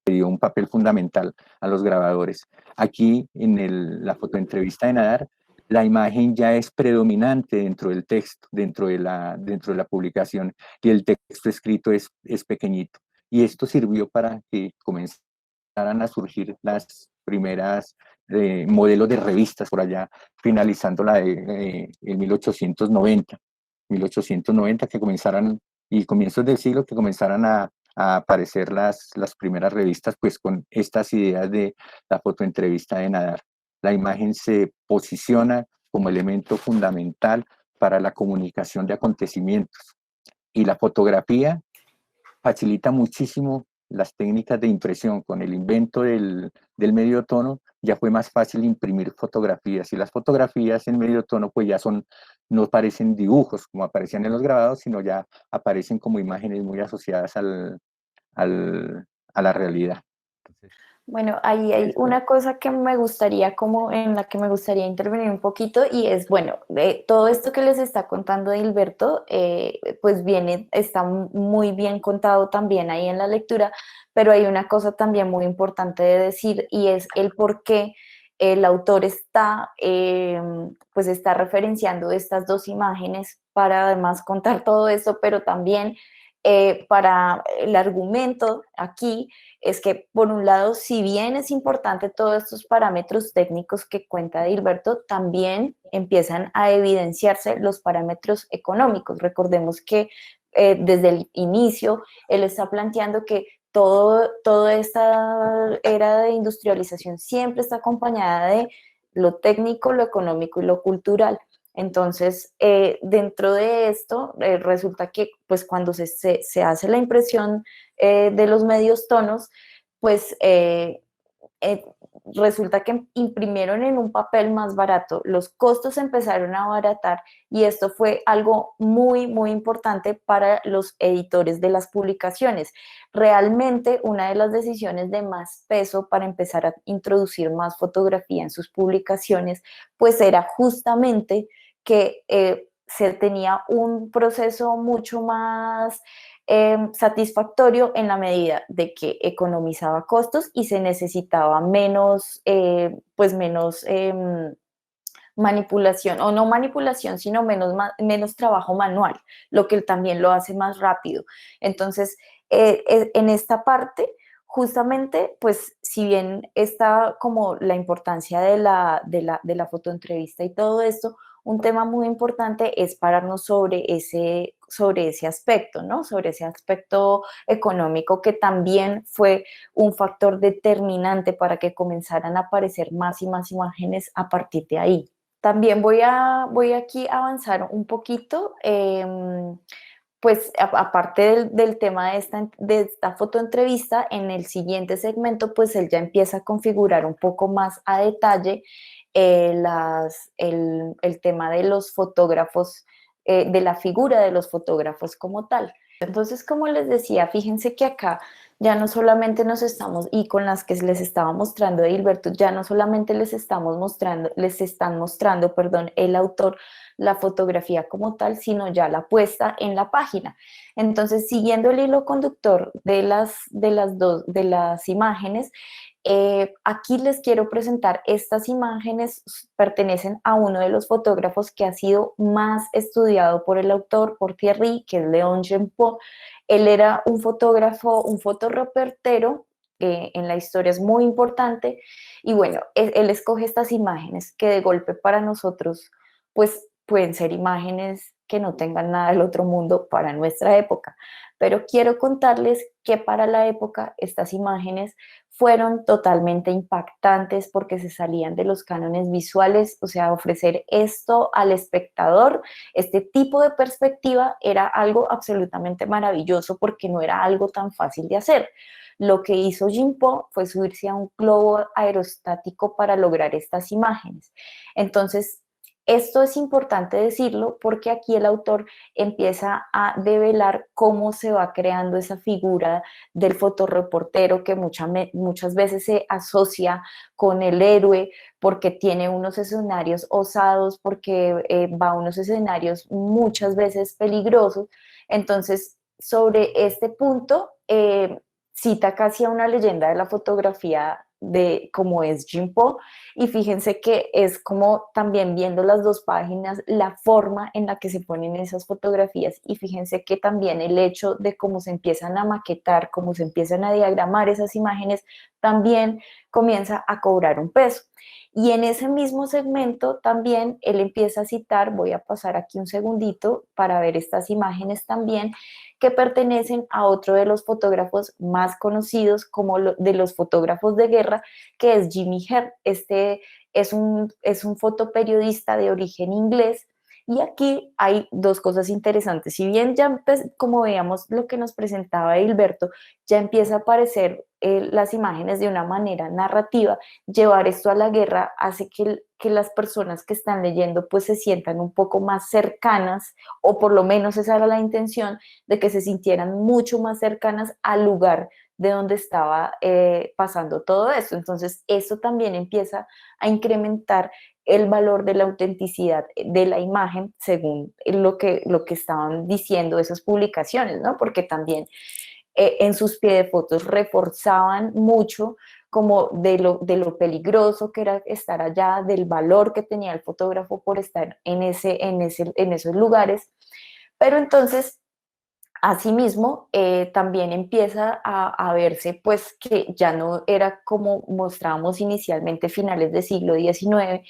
Le dio un papel fundamental a los grabadores. Aquí en la fotoentrevista de Nadar, la imagen ya es predominante dentro del texto, dentro de la publicación, y el texto escrito es pequeñito. Y esto sirvió para que comenzaran a surgir las primeras modelos de revistas por allá, finalizando en 1890, que comenzaran, y comienzos del siglo, que comenzaran a aparecer las primeras revistas, pues con estas ideas de la fotoentrevista de Nadar. La imagen se posiciona como elemento fundamental para la comunicación de acontecimientos, y la fotografía facilita muchísimo las técnicas de impresión. Con el invento del medio tono ya fue más fácil imprimir fotografías, y las fotografías en medio tono pues ya no parecen dibujos como aparecían en los grabados, sino ya aparecen como imágenes muy asociadas a la realidad. Bueno, ahí hay una cosa que me gustaría, como en la que me gustaría intervenir un poquito, y es, bueno, de todo esto que les está contando Hilberto, pues está muy bien contado también ahí en la lectura, pero hay una cosa también muy importante de decir, y es el por qué el autor pues está referenciando estas 2 imágenes para además contar todo esto, pero también para el argumento aquí es que, por un lado, si bien es importante todos estos parámetros técnicos que cuenta Hilberto, también empiezan a evidenciarse los parámetros económicos. Recordemos que desde el inicio él está planteando que toda esta era de industrialización siempre está acompañada de lo técnico, lo económico y lo cultural. Entonces, dentro de esto, resulta que pues cuando se hace la impresión de los medios tonos, pues eh, resulta que imprimieron en un papel más barato, los costos empezaron a abaratar y esto fue algo muy, muy importante para los editores de las publicaciones. Realmente una de las decisiones de más peso para empezar a introducir más fotografía en sus publicaciones, pues era justamente que se tenía un proceso mucho más satisfactorio en la medida de que economizaba costos y se necesitaba menos, pues menos manipulación, o no manipulación, sino menos trabajo manual, lo que también lo hace más rápido. Entonces, en esta parte, justamente, pues si bien está como la importancia de la fotoentrevista y todo esto, un tema muy importante es pararnos sobre ese aspecto, ¿no? Sobre ese aspecto económico que también fue un factor determinante para que comenzaran a aparecer más y más imágenes a partir de ahí. También voy aquí a avanzar un poquito, pues aparte del tema de esta fotoentrevista, en el siguiente segmento, pues él ya empieza a configurar un poco más a detalle el tema de los fotógrafos, de la figura de los fotógrafos como tal. Entonces, como les decía, fíjense que acá ya no solamente nos estamos, y con las que les estaba mostrando Edilberto, ya no solamente les están mostrando, perdón, el autor la fotografía como tal, sino ya la puesta en la página. Entonces, siguiendo el hilo conductor de las imágenes, aquí les quiero presentar estas imágenes, pertenecen a uno de los fotógrafos que ha sido más estudiado por el autor, por Thierry, que es Léon Gempot. Él era un fotógrafo, un fotoreportero, en la historia es muy importante, y bueno, él escoge estas imágenes que de golpe para nosotros, pues pueden ser imágenes que no tengan nada del otro mundo para nuestra época, pero quiero contarles que para la época estas imágenes fueron totalmente impactantes porque se salían de los cánones visuales, o sea, ofrecer esto al espectador, este tipo de perspectiva era algo absolutamente maravilloso porque no era algo tan fácil de hacer. Lo que hizo Gempot fue subirse a un globo aerostático para lograr estas imágenes. Entonces, esto es importante decirlo porque aquí el autor empieza a develar cómo se va creando esa figura del fotoreportero que muchas veces se asocia con el héroe porque tiene unos escenarios osados, porque va a unos escenarios muchas veces peligrosos. Entonces, sobre este punto, cita casi a una leyenda de la fotografía de cómo es Gempot, y fíjense que es como también viendo las dos páginas, la forma en la que se ponen esas fotografías, y fíjense que también el hecho de cómo se empiezan a maquetar, cómo se empiezan a diagramar esas imágenes, también comienza a cobrar un peso. Y en ese mismo segmento también él empieza a citar, voy a pasar aquí un segundito para ver estas imágenes también, que pertenecen a otro de los fotógrafos más conocidos como de los fotógrafos de guerra, que es Jimmy Herd. Este es un fotoperiodista de origen inglés. Y aquí hay dos cosas interesantes. Si bien ya, como veíamos lo que nos presentaba Hilberto, ya empieza a aparecer las imágenes de una manera narrativa, llevar esto a la guerra hace que las personas que están leyendo pues se sientan un poco más cercanas, o por lo menos esa era la intención, de que se sintieran mucho más cercanas al lugar de donde estaba pasando todo esto. Entonces, eso también empieza a incrementar el valor de la autenticidad de la imagen según lo que estaban diciendo esas publicaciones, ¿no? Porque también en sus pie de fotos reforzaban mucho como de lo peligroso que era estar allá, del valor que tenía el fotógrafo por estar en esos lugares. Pero entonces, asimismo, también empieza a verse pues que ya no era como mostrábamos inicialmente finales del siglo XIX.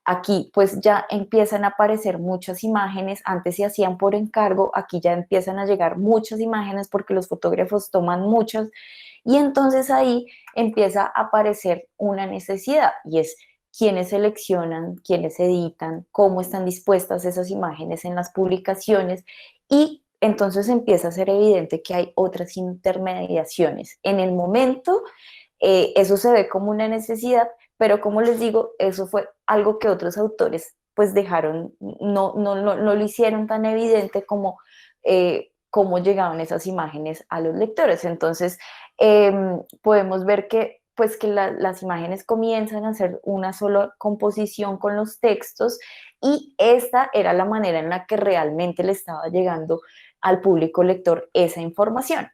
Aquí pues ya empiezan a aparecer muchas imágenes, antes se hacían por encargo, aquí ya empiezan a llegar muchas imágenes porque los fotógrafos toman muchas, y entonces ahí empieza a aparecer una necesidad, y es quiénes seleccionan, quiénes editan, cómo están dispuestas esas imágenes en las publicaciones, y entonces empieza a ser evidente que hay otras intermediaciones. En el momento Eso se ve como una necesidad, pero como les digo, eso fue algo que otros autores pues dejaron, no lo hicieron tan evidente como cómo llegaban esas imágenes a los lectores. Entonces, podemos ver que pues que las imágenes comienzan a ser una sola composición con los textos, y esta era la manera en la que realmente le estaba llegando al público lector esa información.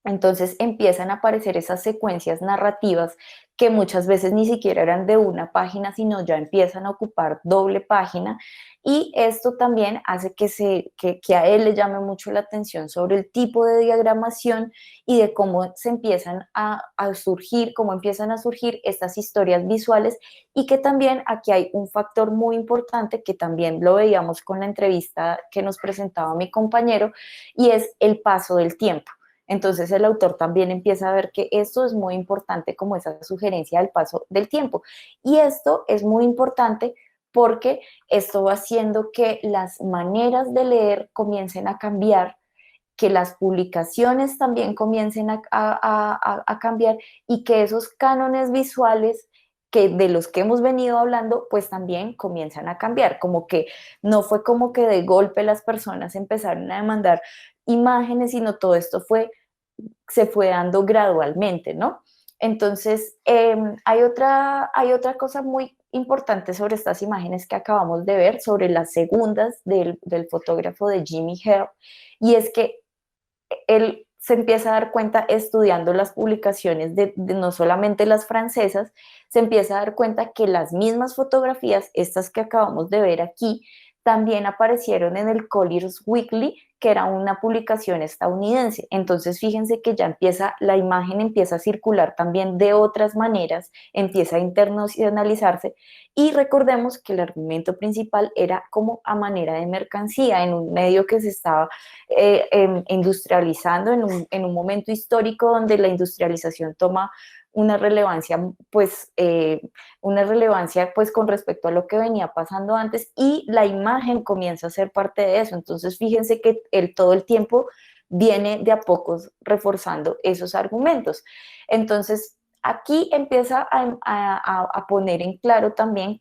Entonces empiezan a aparecer esas secuencias narrativas que muchas veces ni siquiera eran de una página, sino ya empiezan a ocupar doble página, y esto también hace que a él le llame mucho la atención sobre el tipo de diagramación y de cómo se empiezan a surgir, cómo empiezan a surgir estas historias visuales, y que también aquí hay un factor muy importante que también lo veíamos con la entrevista que nos presentaba mi compañero, y es el paso del tiempo. Entonces el autor también empieza a ver que esto es muy importante, como esa sugerencia del paso del tiempo. Y esto es muy importante porque esto va haciendo que las maneras de leer comiencen a cambiar, que las publicaciones también comiencen a cambiar, y que esos cánones visuales que de los que hemos venido hablando, pues también comienzan a cambiar, como que no fue como que de golpe las personas empezaron a demandar imágenes, sino todo esto se fue dando gradualmente, ¿no? Entonces, hay otra cosa muy importante sobre estas imágenes que acabamos de ver, sobre las segundas del fotógrafo de Jimmy Hare, y es que él se empieza a dar cuenta estudiando las publicaciones de no solamente las francesas, se empieza a dar cuenta que las mismas fotografías, estas que acabamos de ver aquí, también aparecieron en el Collier's Weekly, que era una publicación estadounidense. Entonces, fíjense que ya la imagen empieza a circular también de otras maneras, empieza a internacionalizarse, y recordemos que el argumento principal era como a manera de mercancía, en un medio que se estaba industrializando en un momento histórico donde la industrialización toma una relevancia, pues con respecto a lo que venía pasando antes, y la imagen comienza a ser parte de eso. Entonces, fíjense que todo el tiempo viene de a pocos reforzando esos argumentos. Entonces, aquí empieza a poner en claro también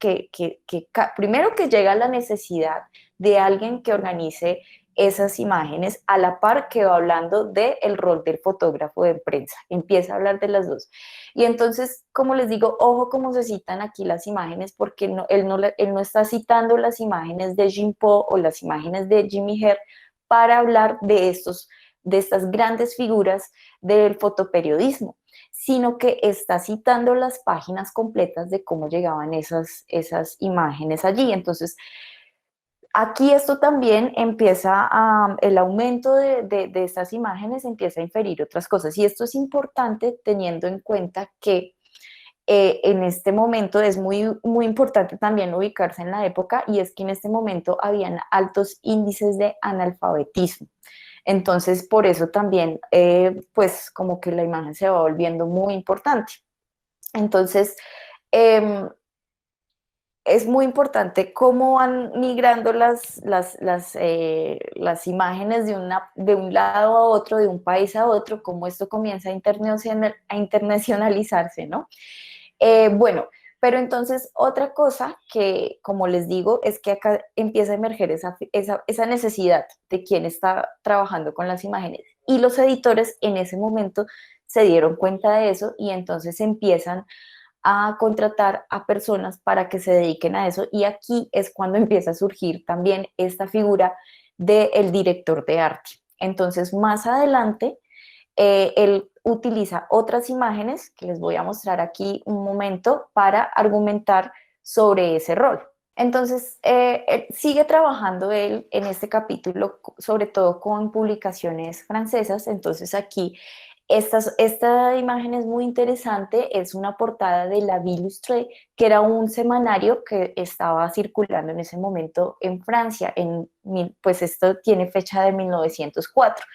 primero que llega la necesidad de alguien que organice esas imágenes, a la par que va hablando del rol del fotógrafo de prensa, empieza a hablar de las dos. Y entonces, como les digo, ojo cómo se citan aquí las imágenes, porque él no está citando las imágenes de Jean Paul o las imágenes de Jimmy Hare para hablar de estas grandes figuras del fotoperiodismo, sino que está citando las páginas completas de cómo llegaban esas imágenes allí. Entonces, aquí esto también el aumento de estas imágenes empieza a inferir otras cosas, y esto es importante teniendo en cuenta que en este momento es muy, muy importante también ubicarse en la época, y es que en este momento habían altos índices de analfabetismo. Entonces, por eso también, pues como que la imagen se va volviendo muy importante. Entonces, es muy importante cómo van migrando las imágenes de un lado a otro, de un país a otro, cómo esto comienza a internacionalizarse, ¿no? Bueno, pero entonces otra cosa que, como les digo, es que acá empieza a emerger esa necesidad de quién está trabajando con las imágenes. Y los editores en ese momento se dieron cuenta de eso, y entonces empiezan a contratar a personas para que se dediquen a eso, y aquí es cuando empieza a surgir también esta figura del director de arte. Entonces, más adelante, él utiliza otras imágenes que les voy a mostrar aquí un momento para argumentar sobre ese rol. Entonces, él sigue trabajando él en este capítulo, sobre todo con publicaciones francesas. Entonces, aquí esta imagen es muy interesante, es una portada de La Vie Illustrée, que era un semanario que estaba circulando en ese momento en Francia, pues esto tiene fecha de 1904.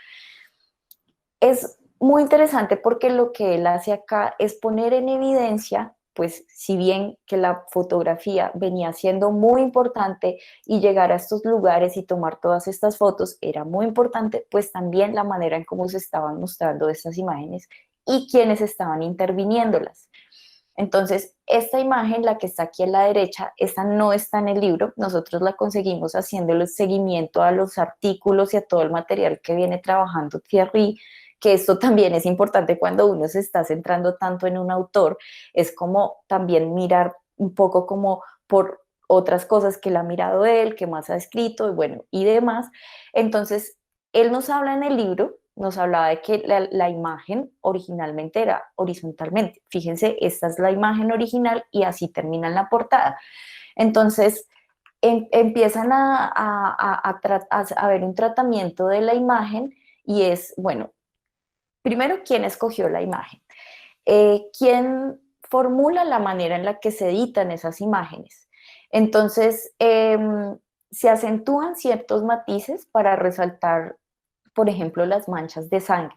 Es muy interesante porque lo que él hace acá es poner en evidencia, pues si bien que la fotografía venía siendo muy importante y llegar a estos lugares y tomar todas estas fotos era muy importante, pues también la manera en cómo se estaban mostrando estas imágenes y quienes estaban interviniéndolas. Entonces, esta imagen, la que está aquí a la derecha, esta no está en el libro, nosotros la conseguimos haciéndole seguimiento a los artículos y a todo el material que viene trabajando Thierry, que esto también es importante cuando uno se está centrando tanto en un autor, es como también mirar un poco como por otras cosas que él ha mirado él, que más ha escrito, y bueno, y demás. Entonces, él nos habla en el libro, nos hablaba de que la imagen originalmente era horizontalmente. Fíjense, esta es la imagen original y así termina en la portada. Entonces, empiezan a ver un tratamiento de la imagen y es, bueno, primero, ¿quién escogió la imagen? ¿Quién formula la manera en la que se editan esas imágenes? Entonces, se acentúan ciertos matices para resaltar, por ejemplo, las manchas de sangre.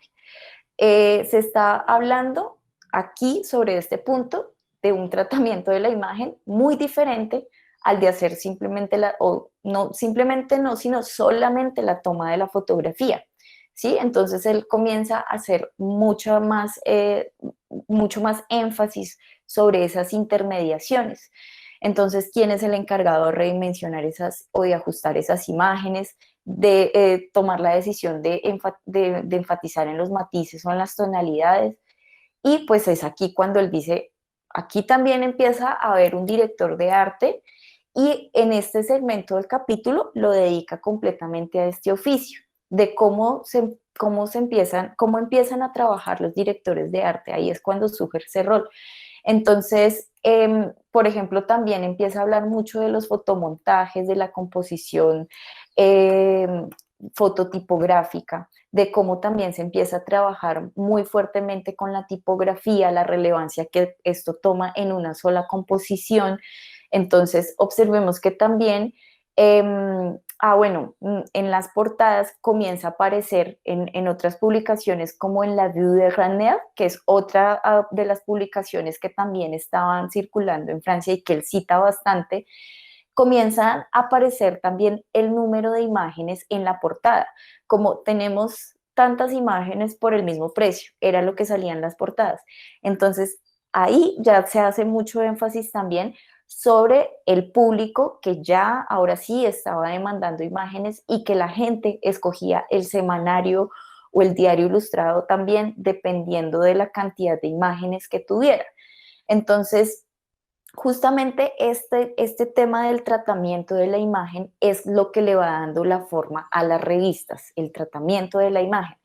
Se está hablando aquí sobre este punto de un tratamiento de la imagen muy diferente al de hacer simplemente o no simplemente no, sino solamente la toma de la fotografía. ¿Sí? Entonces él comienza a hacer mucho más énfasis sobre esas intermediaciones. Entonces, ¿quién es el encargado de redimensionar esas o de ajustar esas imágenes? De tomar la decisión de enfatizar en los matices o en las tonalidades. Y pues es aquí cuando él dice, aquí también empieza a haber un director de arte y en este segmento del capítulo lo dedica completamente a este oficio, de cómo empiezan a trabajar los directores de arte. Ahí es cuando surge ese rol. Entonces, por ejemplo, también empieza a hablar mucho de los fotomontajes, de la composición eh, fototipográfica, de cómo también se empieza a trabajar muy fuertemente con la tipografía, la relevancia que esto toma en una sola composición. Entonces, observemos que también bueno, en las portadas comienza a aparecer en otras publicaciones como en la Vue de Ranner, que es otra de las publicaciones que también estaban circulando en Francia y que él cita bastante, comienzan a aparecer también el número de imágenes en la portada. Como tenemos tantas imágenes por el mismo precio, era lo que salía en las portadas. Entonces, ahí ya se hace mucho énfasis también sobre el público que ya ahora sí estaba demandando imágenes y que la gente escogía el semanario o el diario ilustrado también dependiendo de la cantidad de imágenes que tuviera. Entonces, justamente este tema del tratamiento de la imagen es lo que le va dando la forma a las revistas, el tratamiento de la imagen.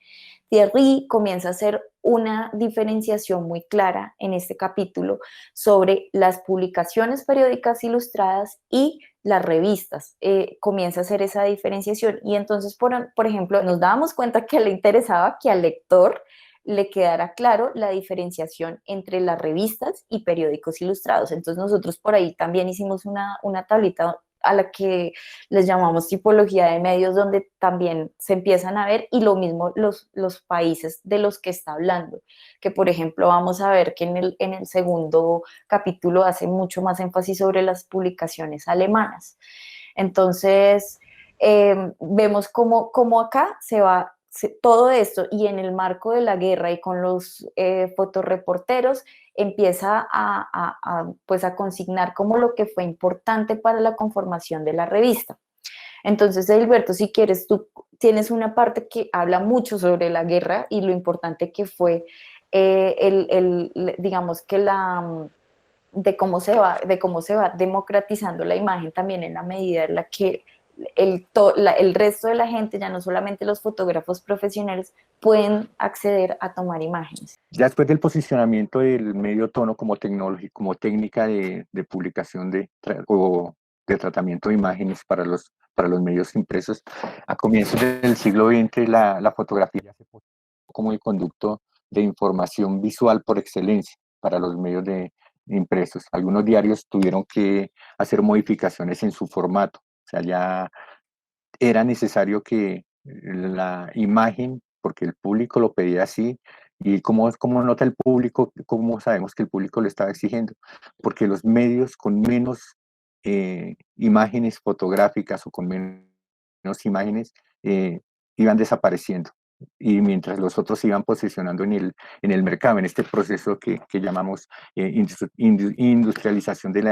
Thierry comienza a hacer una diferenciación muy clara en este capítulo sobre las publicaciones periódicas ilustradas y las revistas. Comienza a hacer esa diferenciación y entonces, por ejemplo, nos dábamos cuenta que le interesaba que al lector le quedara claro la diferenciación entre las revistas y periódicos ilustrados. Entonces nosotros por ahí también hicimos una tablita a la que les llamamos tipología de medios, donde también se empiezan a ver, y lo mismo los países de los que está hablando, que por ejemplo vamos a ver que en el segundo capítulo hace mucho más énfasis sobre las publicaciones alemanas. Entonces, vemos cómo acá se va todo esto y en el marco de la guerra y con los fotoreporteros empieza pues a consignar como lo que fue importante para la conformación de la revista. Entonces, Edilberto, si quieres, tú tienes una parte que habla mucho sobre la guerra y lo importante que fue digamos que de cómo se va democratizando la imagen también en la medida en la que el resto de la gente, ya no solamente los fotógrafos profesionales, pueden acceder a tomar imágenes. Ya después del posicionamiento del medio tono como como técnica de publicación o de tratamiento de imágenes para los medios impresos, a comienzos del siglo XX la fotografía se puso como el conducto de información visual por excelencia para los medios impresos. Algunos diarios tuvieron que hacer modificaciones en su formato, o sea, ya era necesario que la imagen, porque el público lo pedía así, y cómo nota el público, cómo sabemos que el público lo estaba exigiendo, porque los medios con menos imágenes fotográficas o con menos imágenes iban desapareciendo. y mientras los otros se iban posicionando en el mercado, en este proceso que llamamos industrialización de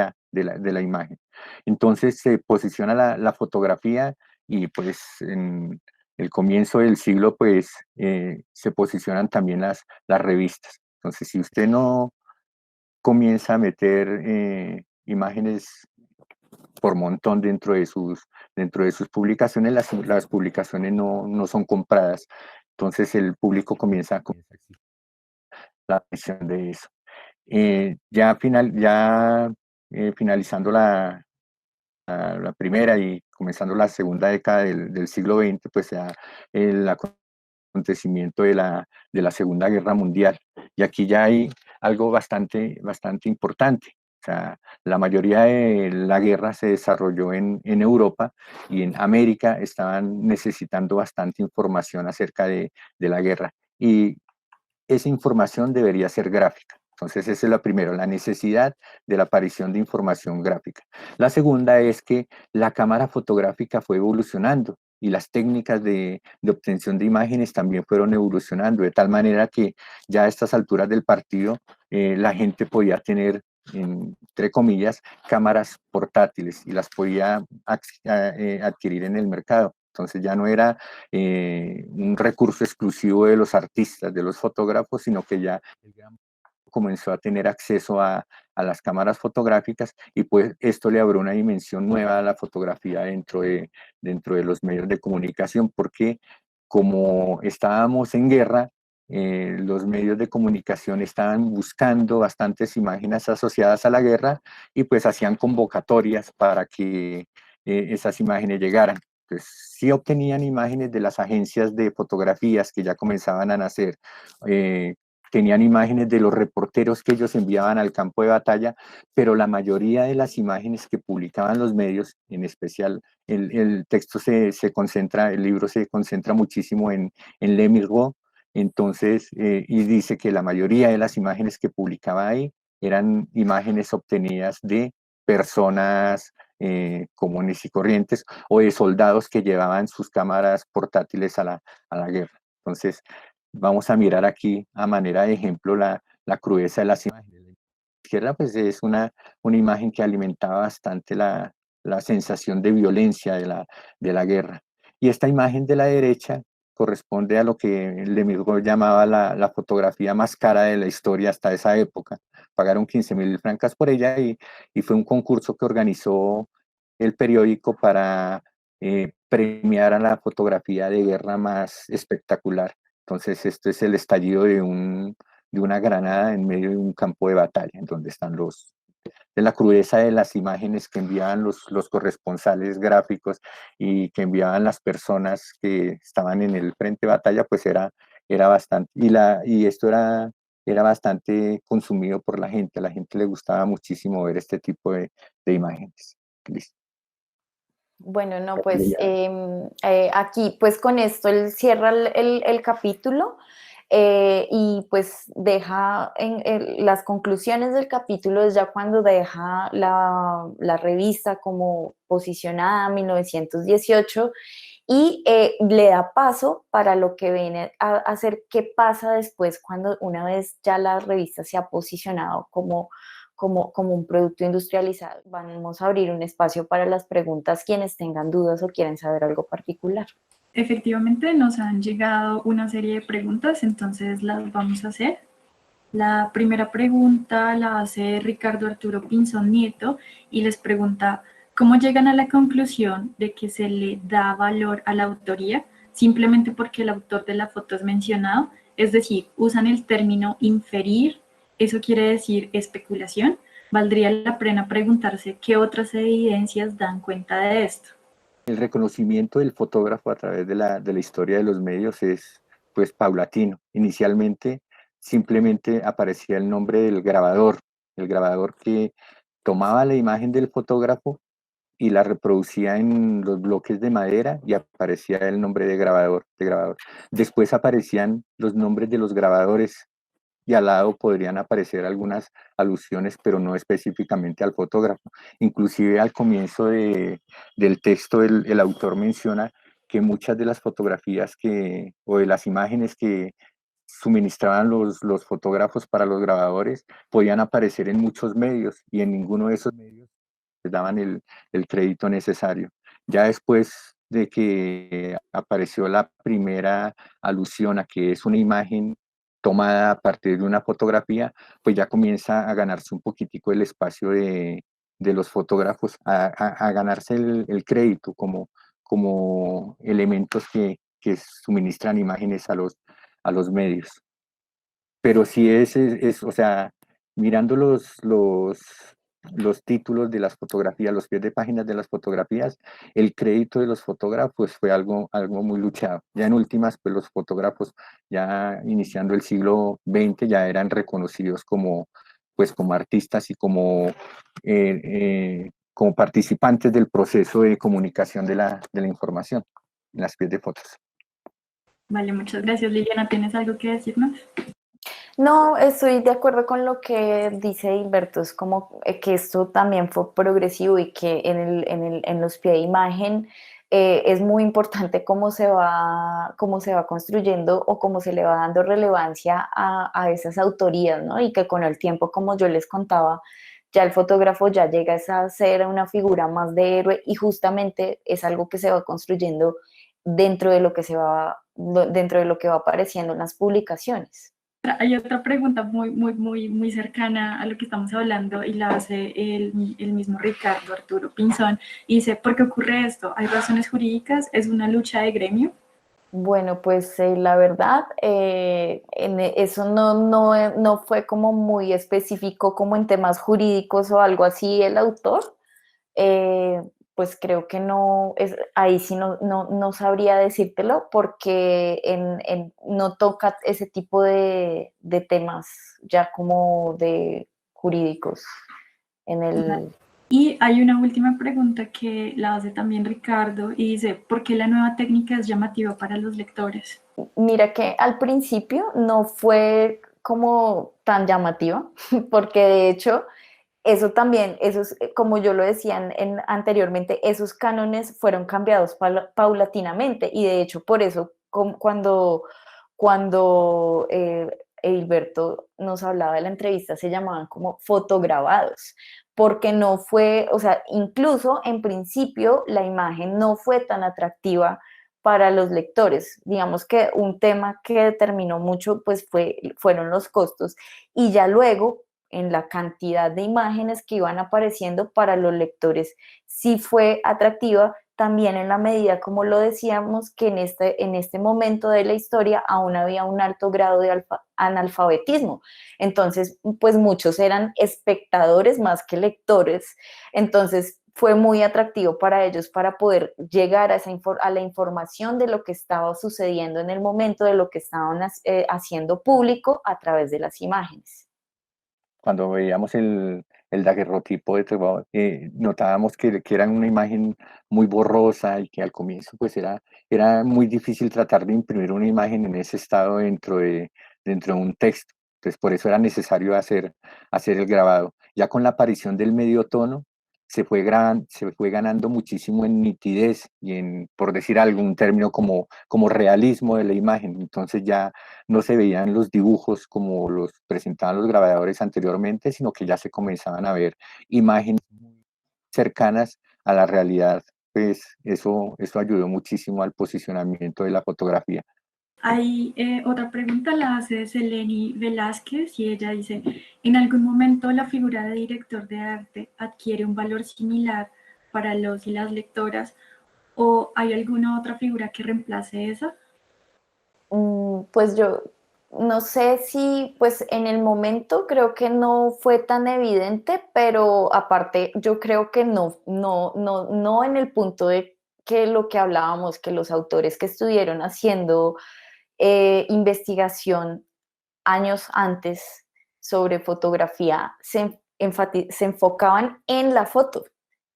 la imagen. Entonces se posiciona la fotografía y pues en el comienzo del siglo pues se posicionan también las revistas. Entonces si usted no comienza a meter imágenes por montón dentro de sus publicaciones, las publicaciones no son compradas. Entonces el público comienza a la presión de eso. Finalizando la primera y comenzando la segunda década del siglo XX, pues se da el acontecimiento de la Segunda Guerra Mundial. Y aquí ya hay algo bastante importante. O sea, la mayoría de la guerra se desarrolló en Europa y en América estaban necesitando bastante información acerca de la guerra. Y esa información debería ser gráfica. Entonces, esa es la primera, la necesidad de la aparición de información gráfica. La segunda es que la cámara fotográfica fue evolucionando y las técnicas de obtención de imágenes también fueron evolucionando, de tal manera que ya a estas alturas del partido la gente podía tener, entre comillas, cámaras portátiles y las podía adquirir en el mercado. Entonces ya no era un recurso exclusivo de los artistas, de los fotógrafos, sino que ya comenzó a tener acceso a las cámaras fotográficas y pues esto le abrió una dimensión nueva a la fotografía dentro de los medios de comunicación, porque como estábamos en guerra, los medios de comunicación estaban buscando bastantes imágenes asociadas a la guerra y pues hacían convocatorias para que esas imágenes llegaran. Pues sí obtenían imágenes de las agencias de fotografías que ya comenzaban a nacer, tenían imágenes de los reporteros que ellos enviaban al campo de batalla, pero la mayoría de las imágenes que publicaban los medios, en especial el texto se concentra, el libro se concentra muchísimo en Le Miró, entonces, y dice que la mayoría de las imágenes que publicaba ahí eran imágenes obtenidas de personas comunes y corrientes o de soldados que llevaban sus cámaras portátiles a la guerra. Entonces, vamos a mirar aquí a manera de ejemplo la crudeza de las imágenes. La izquierda pues es una imagen que alimentaba bastante la sensación de violencia de la guerra. Y esta imagen de la derecha corresponde a lo que Lemirgo llamaba la fotografía más cara de la historia hasta esa época. Pagaron 15.000 francas por ella y fue un concurso que organizó el periódico para premiar a la fotografía de guerra más espectacular. Entonces, esto es el estallido de una granada en medio de un campo de batalla, en donde están de la crudeza de las imágenes que enviaban los corresponsales gráficos y que enviaban las personas que estaban en el frente de batalla, pues era bastante, y esto era bastante consumido por a la gente le gustaba muchísimo ver este tipo de imágenes. Listo. Bueno, no, pues aquí, pues con esto él cierra el capítulo y pues deja las conclusiones del capítulo es ya cuando deja la revista como posicionada en 1918 y le da paso para lo que viene a hacer, qué pasa después cuando una vez ya la revista se ha posicionado como un producto industrializado. Vamos a abrir un espacio para las preguntas, quienes tengan dudas o quieren saber algo particular. Efectivamente, nos han llegado una serie de preguntas, entonces las vamos a hacer. La primera pregunta la hace Ricardo Arturo Pinzón Nieto y les pregunta, ¿cómo llegan a la conclusión de que se le da valor a la autoría simplemente porque el autor de la foto es mencionado? Es decir, usan el término inferir, eso quiere decir especulación. Valdría la pena preguntarse qué otras evidencias dan cuenta de esto. El reconocimiento del fotógrafo a través de la historia de los medios es pues paulatino. Inicialmente simplemente aparecía el nombre del grabador, el grabador que tomaba la imagen del fotógrafo y la reproducía en los bloques de madera y aparecía el nombre de grabador, de grabador. Después aparecían los nombres de los grabadores y al lado podrían aparecer algunas alusiones, pero no específicamente al fotógrafo. Inclusive al comienzo del texto el autor menciona que muchas de las fotografías o de las imágenes que suministraban los fotógrafos para los grabadores podían aparecer en muchos medios y en ninguno de esos medios les daban el crédito necesario. Ya después de que apareció la primera alusión a que es una imagen tomada a partir de una fotografía, pues ya comienza a ganarse un poquitico el espacio de los fotógrafos, a ganarse el crédito como elementos que suministran imágenes a los medios. Pero sí o sea, mirando los títulos de las fotografías, los pies de páginas de las fotografías, el crédito de los fotógrafos fue algo muy luchado. Ya en últimas, pues los fotógrafos, ya iniciando el siglo XX, ya eran reconocidos como artistas y como participantes del proceso de comunicación de la información en las pies de fotos. Vale, muchas gracias. Liliana, ¿tienes algo que decirnos? No, estoy de acuerdo con lo que dice Hilberto, es como que esto también fue progresivo y que en los pies de imagen es muy importante cómo se va construyendo o cómo se le va dando relevancia a esas autorías, ¿no? Y que con el tiempo, como yo les contaba, ya el fotógrafo ya llega a ser una figura más de héroe y justamente es algo que se va construyendo dentro de lo que dentro de lo que va apareciendo en las publicaciones. Hay otra pregunta muy cercana a lo que estamos hablando y la hace el mismo Ricardo Arturo Pinzón. Y dice, ¿por qué ocurre esto? ¿Hay razones jurídicas? ¿Es una lucha de gremio? Bueno, pues la verdad, eso no fue como muy específico como en temas jurídicos o algo así el autor. Eh, pues creo que no, ahí sí no sabría decírtelo porque no toca ese tipo de temas ya como de jurídicos en el... Y hay una última pregunta que la hace también Ricardo y dice, ¿por qué la nueva técnica es llamativa para los lectores? Mira que al principio no fue como tan llamativa, porque de hecho eso también, como yo lo decía anteriormente, esos cánones fueron cambiados paulatinamente y de hecho por eso cuando Hilberto nos hablaba de la entrevista se llamaban como fotograbados, porque no fue, o sea, incluso en principio la imagen no fue tan atractiva para los lectores. Digamos que un tema que determinó mucho pues fueron los costos y ya luego en la cantidad de imágenes que iban apareciendo para los lectores sí fue atractiva, también en la medida, como lo decíamos, que en este momento de la historia aún había un alto grado de analfabetismo. Entonces, pues muchos eran espectadores más que lectores. Entonces, fue muy atractivo para ellos para poder llegar a la información de lo que estaba sucediendo en el momento, de lo que estaban haciendo público a través de las imágenes. Cuando veíamos el daguerrotipo de Trevor, notábamos que era una imagen muy borrosa y que al comienzo pues era muy difícil tratar de imprimir una imagen en ese estado dentro de un texto. Entonces por eso era necesario hacer el grabado. Ya con la aparición del medio tono, se fue ganando muchísimo en nitidez y por decir algún término como realismo de la imagen. Entonces ya no se veían los dibujos como los presentaban los grabadores anteriormente, sino que ya se comenzaban a ver imágenes cercanas a la realidad. Pues eso ayudó muchísimo al posicionamiento de la fotografía. Hay otra pregunta, la hace Seleni Velázquez y ella dice, ¿en algún momento la figura de director de arte adquiere un valor similar para los y las lectoras o hay alguna otra figura que reemplace esa? Pues yo no sé si, pues en el momento creo que no fue tan evidente, pero aparte yo creo que no en el punto de que lo que hablábamos, que los autores que estuvieron haciendo investigación años antes sobre fotografía se enfocaban en la foto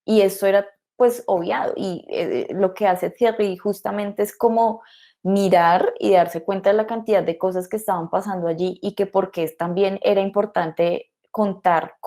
y eso era pues obviado y lo que hace Thierry justamente es como mirar y darse cuenta de la cantidad de cosas que estaban pasando allí y que porque también era importante contar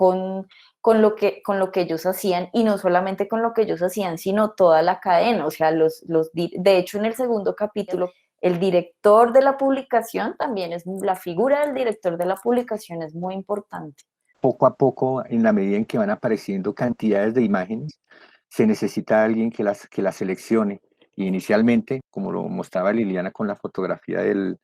con lo que ellos hacían, y no solamente con lo que ellos hacían, sino toda la cadena. O sea, de hecho, en el segundo capítulo, el director de la publicación también es, la figura del director de la publicación es muy importante. Poco a poco, en la medida en que van apareciendo cantidades de imágenes, se necesita alguien que las seleccione. Y inicialmente, como lo mostraba Liliana con la fotografía del,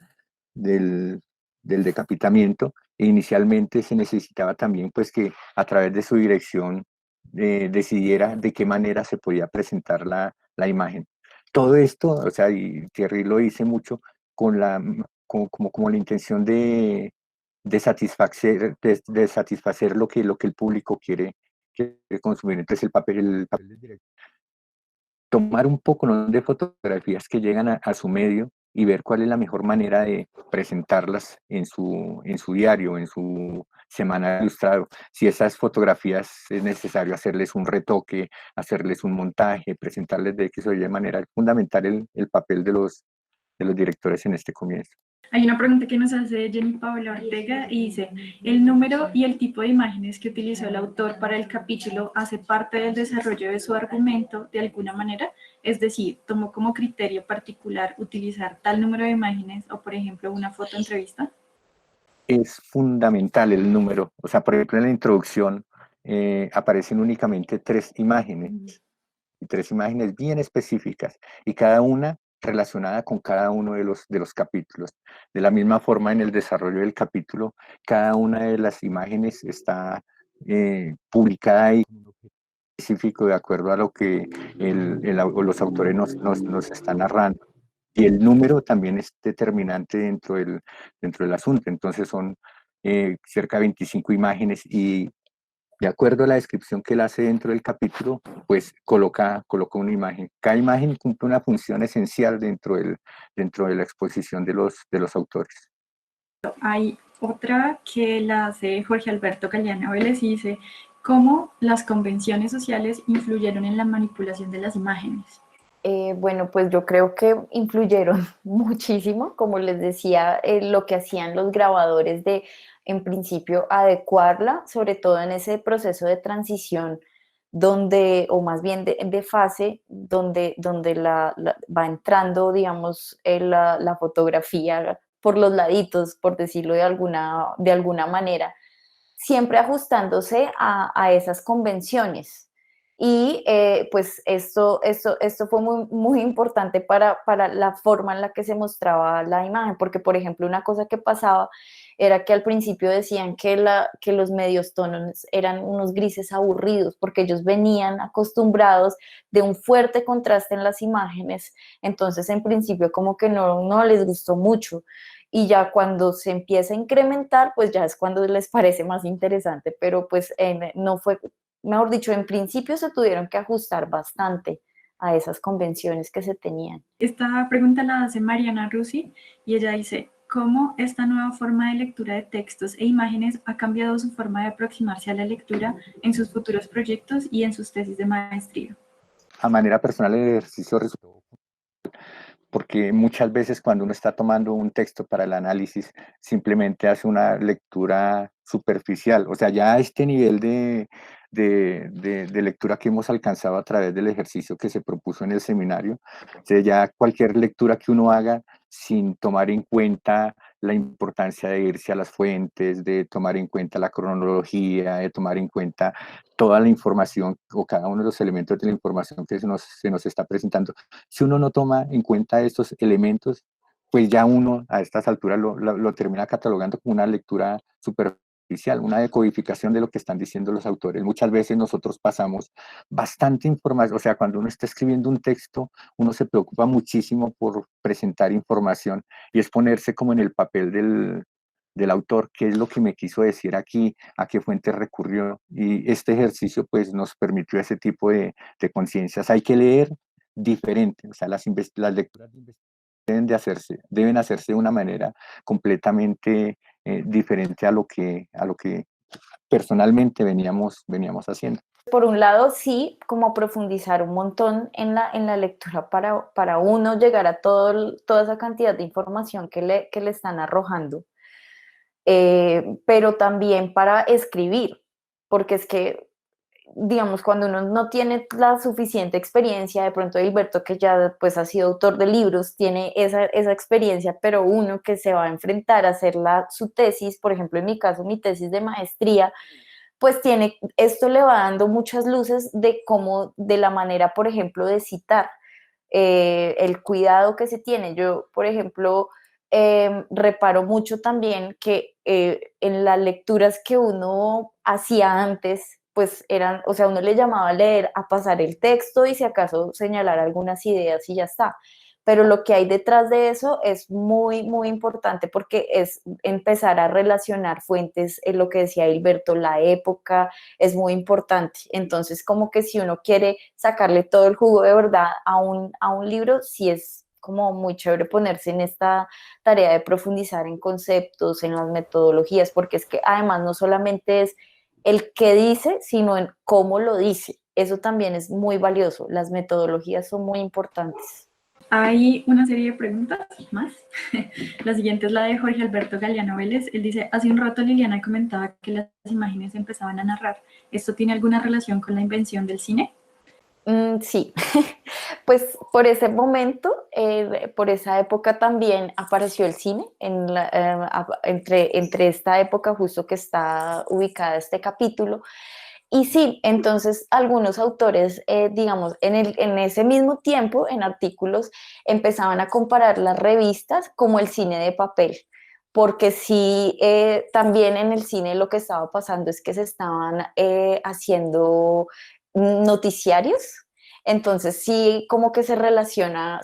del decapitamiento, inicialmente se necesitaba también pues que a través de su dirección decidiera de qué manera se podía presentar la imagen. Todo esto, o sea, y Thierry lo dice mucho, con como la intención de satisfacer lo que el público quiere consumir. Entonces el papel del director, tomar un poco, ¿no?, de fotografías que llegan a su medio y ver cuál es la mejor manera de presentarlas en su diario, en su semana ilustrado. Si esas fotografías es necesario hacerles un retoque, hacerles un montaje, presentarles de X o Y manera, es fundamental el papel de los directores en este comienzo. Hay una pregunta que nos hace Jenny Paola Ortega y dice, ¿el número y el tipo de imágenes que utilizó el autor para el capítulo hace parte del desarrollo de su argumento de alguna manera? Es decir, ¿tomó como criterio particular utilizar tal número de imágenes o, por ejemplo, una foto entrevista? Es fundamental el número. O sea, por ejemplo, en la introducción aparecen únicamente 3 imágenes, y 3 imágenes bien específicas, y cada una relacionada con cada uno de los capítulos. De la misma forma, en el desarrollo del capítulo, cada una de las imágenes está publicada ahí específico de acuerdo a lo que los autores nos están narrando. Y el número también es determinante dentro del asunto. Entonces son cerca de 25 imágenes y de acuerdo a la descripción que él hace dentro del capítulo, pues coloca una imagen. Cada imagen cumple una función esencial dentro de la exposición de los autores. Hay otra que la hace Jorge Alberto Galeano Vélez y dice, ¿cómo las convenciones sociales influyeron en la manipulación de las imágenes? Bueno, pues yo creo que influyeron muchísimo, como les decía, lo que hacían los grabadores de, en principio, adecuarla, sobre todo en ese proceso de transición donde, o más bien de fase, donde va entrando, digamos, la fotografía por los laditos, por decirlo de alguna manera, siempre ajustándose a esas convenciones. Y pues esto fue muy importante para la forma en la que se mostraba la imagen, porque por ejemplo una cosa que pasaba era que al principio decían que los medios tonos eran unos grises aburridos, porque ellos venían acostumbrados de un fuerte contraste en las imágenes, entonces en principio como que no les gustó mucho. Y ya cuando se empieza a incrementar, pues ya es cuando les parece más interesante, pero pues no fue, mejor dicho, en principio se tuvieron que ajustar bastante a esas convenciones que se tenían. Esta pregunta la hace Mariana Rusi y ella dice, ¿cómo esta nueva forma de lectura de textos e imágenes ha cambiado su forma de aproximarse a la lectura en sus futuros proyectos y en sus tesis de maestría? A manera personal, el ejercicio resultó, porque muchas veces cuando uno está tomando un texto para el análisis, simplemente hace una lectura superficial. O sea, ya a este nivel de lectura que hemos alcanzado a través del ejercicio que se propuso en el seminario, o sea, ya cualquier lectura que uno haga sin tomar en cuenta la importancia de irse a las fuentes, de tomar en cuenta la cronología, de tomar en cuenta toda la información o cada uno de los elementos de la información que se nos está presentando. Si uno no toma en cuenta estos elementos, pues ya uno a estas alturas lo termina catalogando como una lectura superficial, una decodificación de lo que están diciendo los autores. Muchas veces nosotros pasamos bastante información, o sea, cuando uno está escribiendo un texto, uno se preocupa muchísimo por presentar información y es ponerse como en el papel del autor, qué es lo que me quiso decir aquí, a qué fuente recurrió. Y este ejercicio pues nos permitió ese tipo de conciencias. Hay que leer diferente, o sea, las lecturas deben hacerse de una manera completamente diferente a lo que personalmente veníamos haciendo. Por un lado, sí, como profundizar un montón en la lectura para uno llegar a toda esa cantidad de información que le están arrojando. Pero también para escribir, porque es que digamos, cuando uno no tiene la suficiente experiencia, de pronto Gilberto, que ya pues ha sido autor de libros, tiene esa experiencia, pero uno que se va a enfrentar a hacer su tesis, por ejemplo, en mi caso, mi tesis de maestría, pues esto le va dando muchas luces de cómo, de la manera, por ejemplo, de citar, el cuidado que se tiene. Yo, por ejemplo, reparo mucho también que en las lecturas que uno hacía antes, pues eran, o sea, uno le llamaba a leer, a pasar el texto y si acaso señalar algunas ideas y ya está. Pero lo que hay detrás de eso es muy, muy importante porque es empezar a relacionar fuentes, en lo que decía Hilberto, la época es muy importante. Entonces, como que si uno quiere sacarle todo el jugo de verdad a un libro, sí es como muy chévere ponerse en esta tarea de profundizar en conceptos, en las metodologías, porque es que además no solamente es el qué dice, sino en cómo lo dice. Eso también es muy valioso. Las metodologías son muy importantes. Hay una serie de preguntas más. La siguiente es la de Jorge Alberto Galeano Vélez. Él dice, hace un rato Liliana comentaba que las imágenes empezaban a narrar. ¿Esto tiene alguna relación con la invención del cine? Sí, pues por ese momento, por esa época también apareció el cine, entre esta época justo que está ubicada este capítulo. Y sí, entonces algunos autores, digamos, en ese mismo tiempo, en artículos, empezaban a comparar las revistas como el cine de papel, porque sí, también en el cine lo que estaba pasando es que se estaban haciendo noticiarios. Entonces sí, como que se relaciona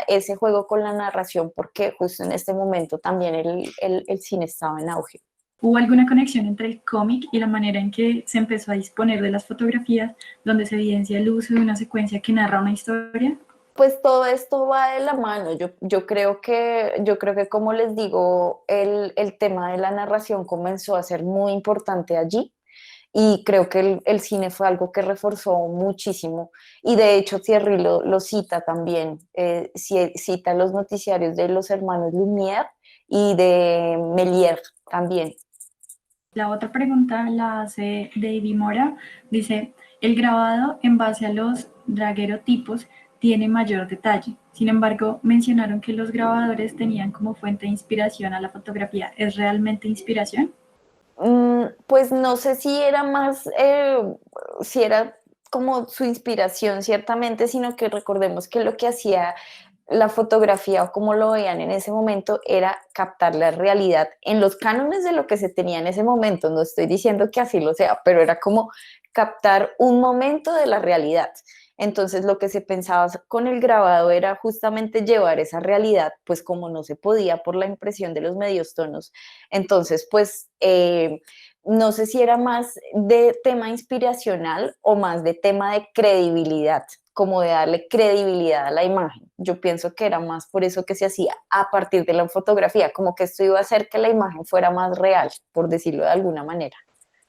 ese juego con la narración, porque justo en este momento también el cine estaba en auge. ¿Hubo alguna conexión entre el cómic y la manera en que se empezó a disponer de las fotografías, donde se evidencia el uso de una secuencia que narra una historia? Pues todo esto va de la mano. Yo creo que como les digo, el tema de la narración comenzó a ser muy importante allí y creo que el cine fue algo que reforzó muchísimo. Y de hecho Thierry lo cita también, cita los noticiarios de los hermanos Lumière y de Méliès también. La otra pregunta la hace David Mora. Dice, el grabado en base a los daguerrotipos tiene mayor detalle. Sin embargo, mencionaron que los grabadores tenían como fuente de inspiración a la fotografía. ¿Es realmente inspiración? Pues no sé si era más, si era como su inspiración ciertamente, sino que recordemos que lo que hacía la fotografía o como lo veían en ese momento era captar la realidad en los cánones de lo que se tenía en ese momento. No estoy diciendo que así lo sea, pero era como captar un momento de la realidad. Entonces lo que se pensaba con el grabado era justamente llevar esa realidad, pues como no se podía por la impresión de los medios tonos. Entonces, pues no sé si era más de tema inspiracional o más de tema de credibilidad, como de darle credibilidad a la imagen. Yo pienso que era más por eso que se hacía a partir de la fotografía, como que esto iba a hacer que la imagen fuera más real, por decirlo de alguna manera.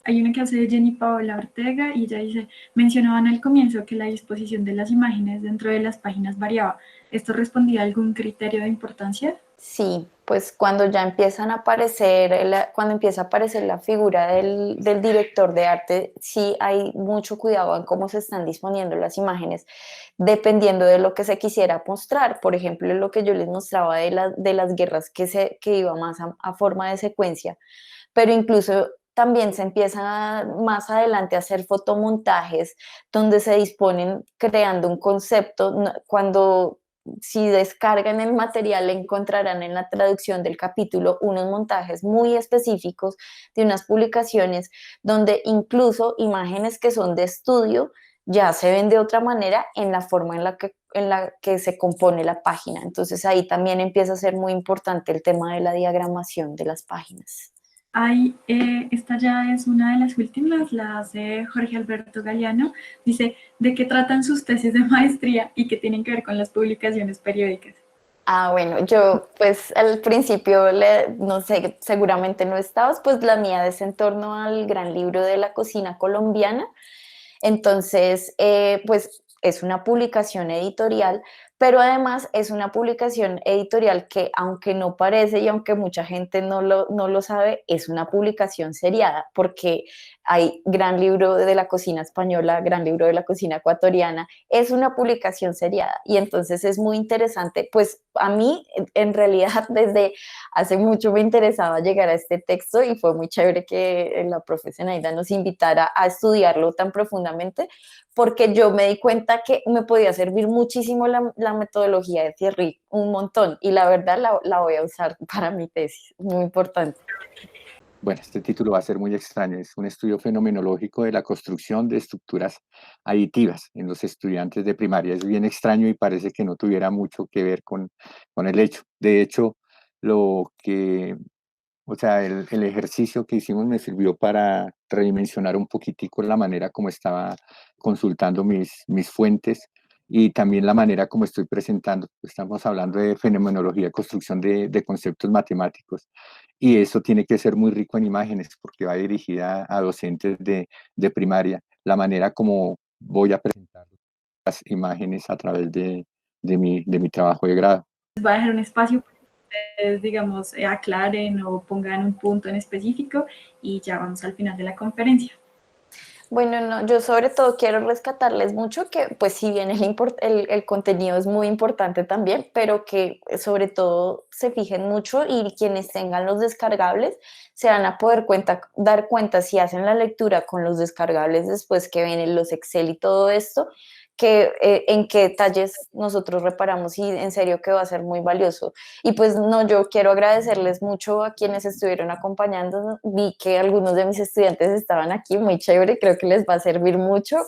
Hay una que hace Jenny Paola Ortega y ella dice, mencionaban al comienzo que la disposición de las imágenes dentro de las páginas variaba. ¿Esto respondía a algún criterio de importancia? Sí, pues cuando ya empiezan a aparecer, cuando empieza a aparecer la figura del director de arte, sí hay mucho cuidado en cómo se están disponiendo las imágenes, dependiendo de lo que se quisiera mostrar. Por ejemplo, lo que yo les mostraba de las guerras que iba más a forma de secuencia, pero incluso también se empieza más adelante a hacer fotomontajes donde se disponen creando un concepto. Cuando si descargan el material encontrarán en la traducción del capítulo unos montajes muy específicos de unas publicaciones donde incluso imágenes que son de estudio ya se ven de otra manera en la forma en la que se compone la página. Entonces ahí también empieza a ser muy importante el tema de la diagramación de las páginas. Esta ya es una de las últimas, la hace Jorge Alberto Galeano. Dice, ¿de qué tratan sus tesis de maestría y qué tienen que ver con las publicaciones periódicas? Ah, bueno, yo pues al principio, no sé, seguramente no estabas, pues la mía es en torno al gran libro de la cocina colombiana. Entonces, pues es una publicación editorial, pero además es una publicación editorial que, aunque no parece y aunque mucha gente no lo sabe, es una publicación seriada, porque hay Gran Libro de la Cocina Española, Gran Libro de la Cocina Ecuatoriana, es una publicación seriada, y entonces es muy interesante. Pues a mí, en realidad, desde hace mucho me interesaba llegar a este texto, y fue muy chévere que la profe Zenaida nos invitara a estudiarlo tan profundamente, porque yo me di cuenta que me podía servir muchísimo la metodología de Thierry, un montón, y la verdad la voy a usar para mi tesis, muy importante. Bueno, este título va a ser muy extraño. Es un estudio fenomenológico de la construcción de estructuras aditivas en los estudiantes de primaria. Es bien extraño y parece que no tuviera mucho que ver con el hecho. De hecho, lo que o sea, el ejercicio que hicimos me sirvió para redimensionar un poquitico la manera como estaba consultando mis fuentes y también la manera como estoy presentando. Estamos hablando de fenomenología, construcción de conceptos matemáticos, y eso tiene que ser muy rico en imágenes porque va dirigida a docentes de primaria. La manera como voy a presentar las imágenes a través de mi trabajo de grado. Va a dejar un espacio para que ustedes, digamos, aclaren o pongan un punto en específico y ya vamos al final de la conferencia. Bueno, no, yo sobre todo quiero rescatarles mucho que, pues si bien el contenido es muy importante también, pero que sobre todo se fijen mucho, y quienes tengan los descargables se van a poder dar cuenta, si hacen la lectura con los descargables después que ven en los Excel y todo esto, que en qué detalles nosotros reparamos, y en serio que va a ser muy valioso. Y pues no, yo quiero agradecerles mucho a quienes estuvieron acompañando. Vi que algunos de mis estudiantes estaban aquí, muy chévere, creo que les va a servir mucho.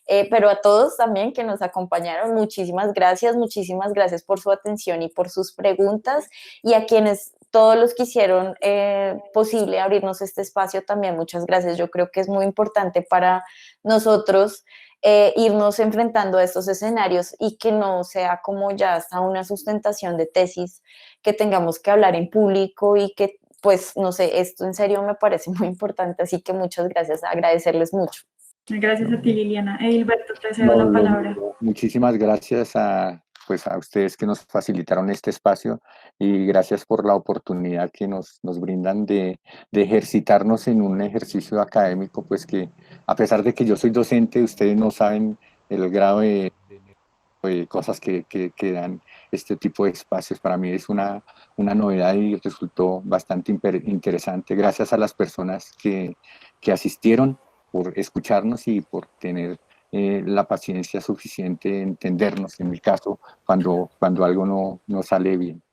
Pero a todos también que nos acompañaron, muchísimas gracias por su atención y por sus preguntas, y a quienes todos los que hicieron posible abrirnos este espacio también, muchas gracias. Yo creo que es muy importante para nosotros irnos enfrentando a estos escenarios, y que no sea como ya hasta una sustentación de tesis, que tengamos que hablar en público, y que, pues, no sé, esto en serio me parece muy importante, así que muchas gracias, agradecerles mucho. Gracias a ti, Liliana. Edilberto, te cedo No, la palabra. muchísimas gracias pues a ustedes que nos facilitaron este espacio, y gracias por la oportunidad que nos brindan de ejercitarnos en un ejercicio académico, pues que a pesar de que yo soy docente, ustedes no saben el grado de cosas que dan este tipo de espacios. Para mí es una novedad y resultó bastante interesante. Gracias a las personas que asistieron por escucharnos y por tener la paciencia suficiente de entendernos, en mi caso, cuando algo no sale bien.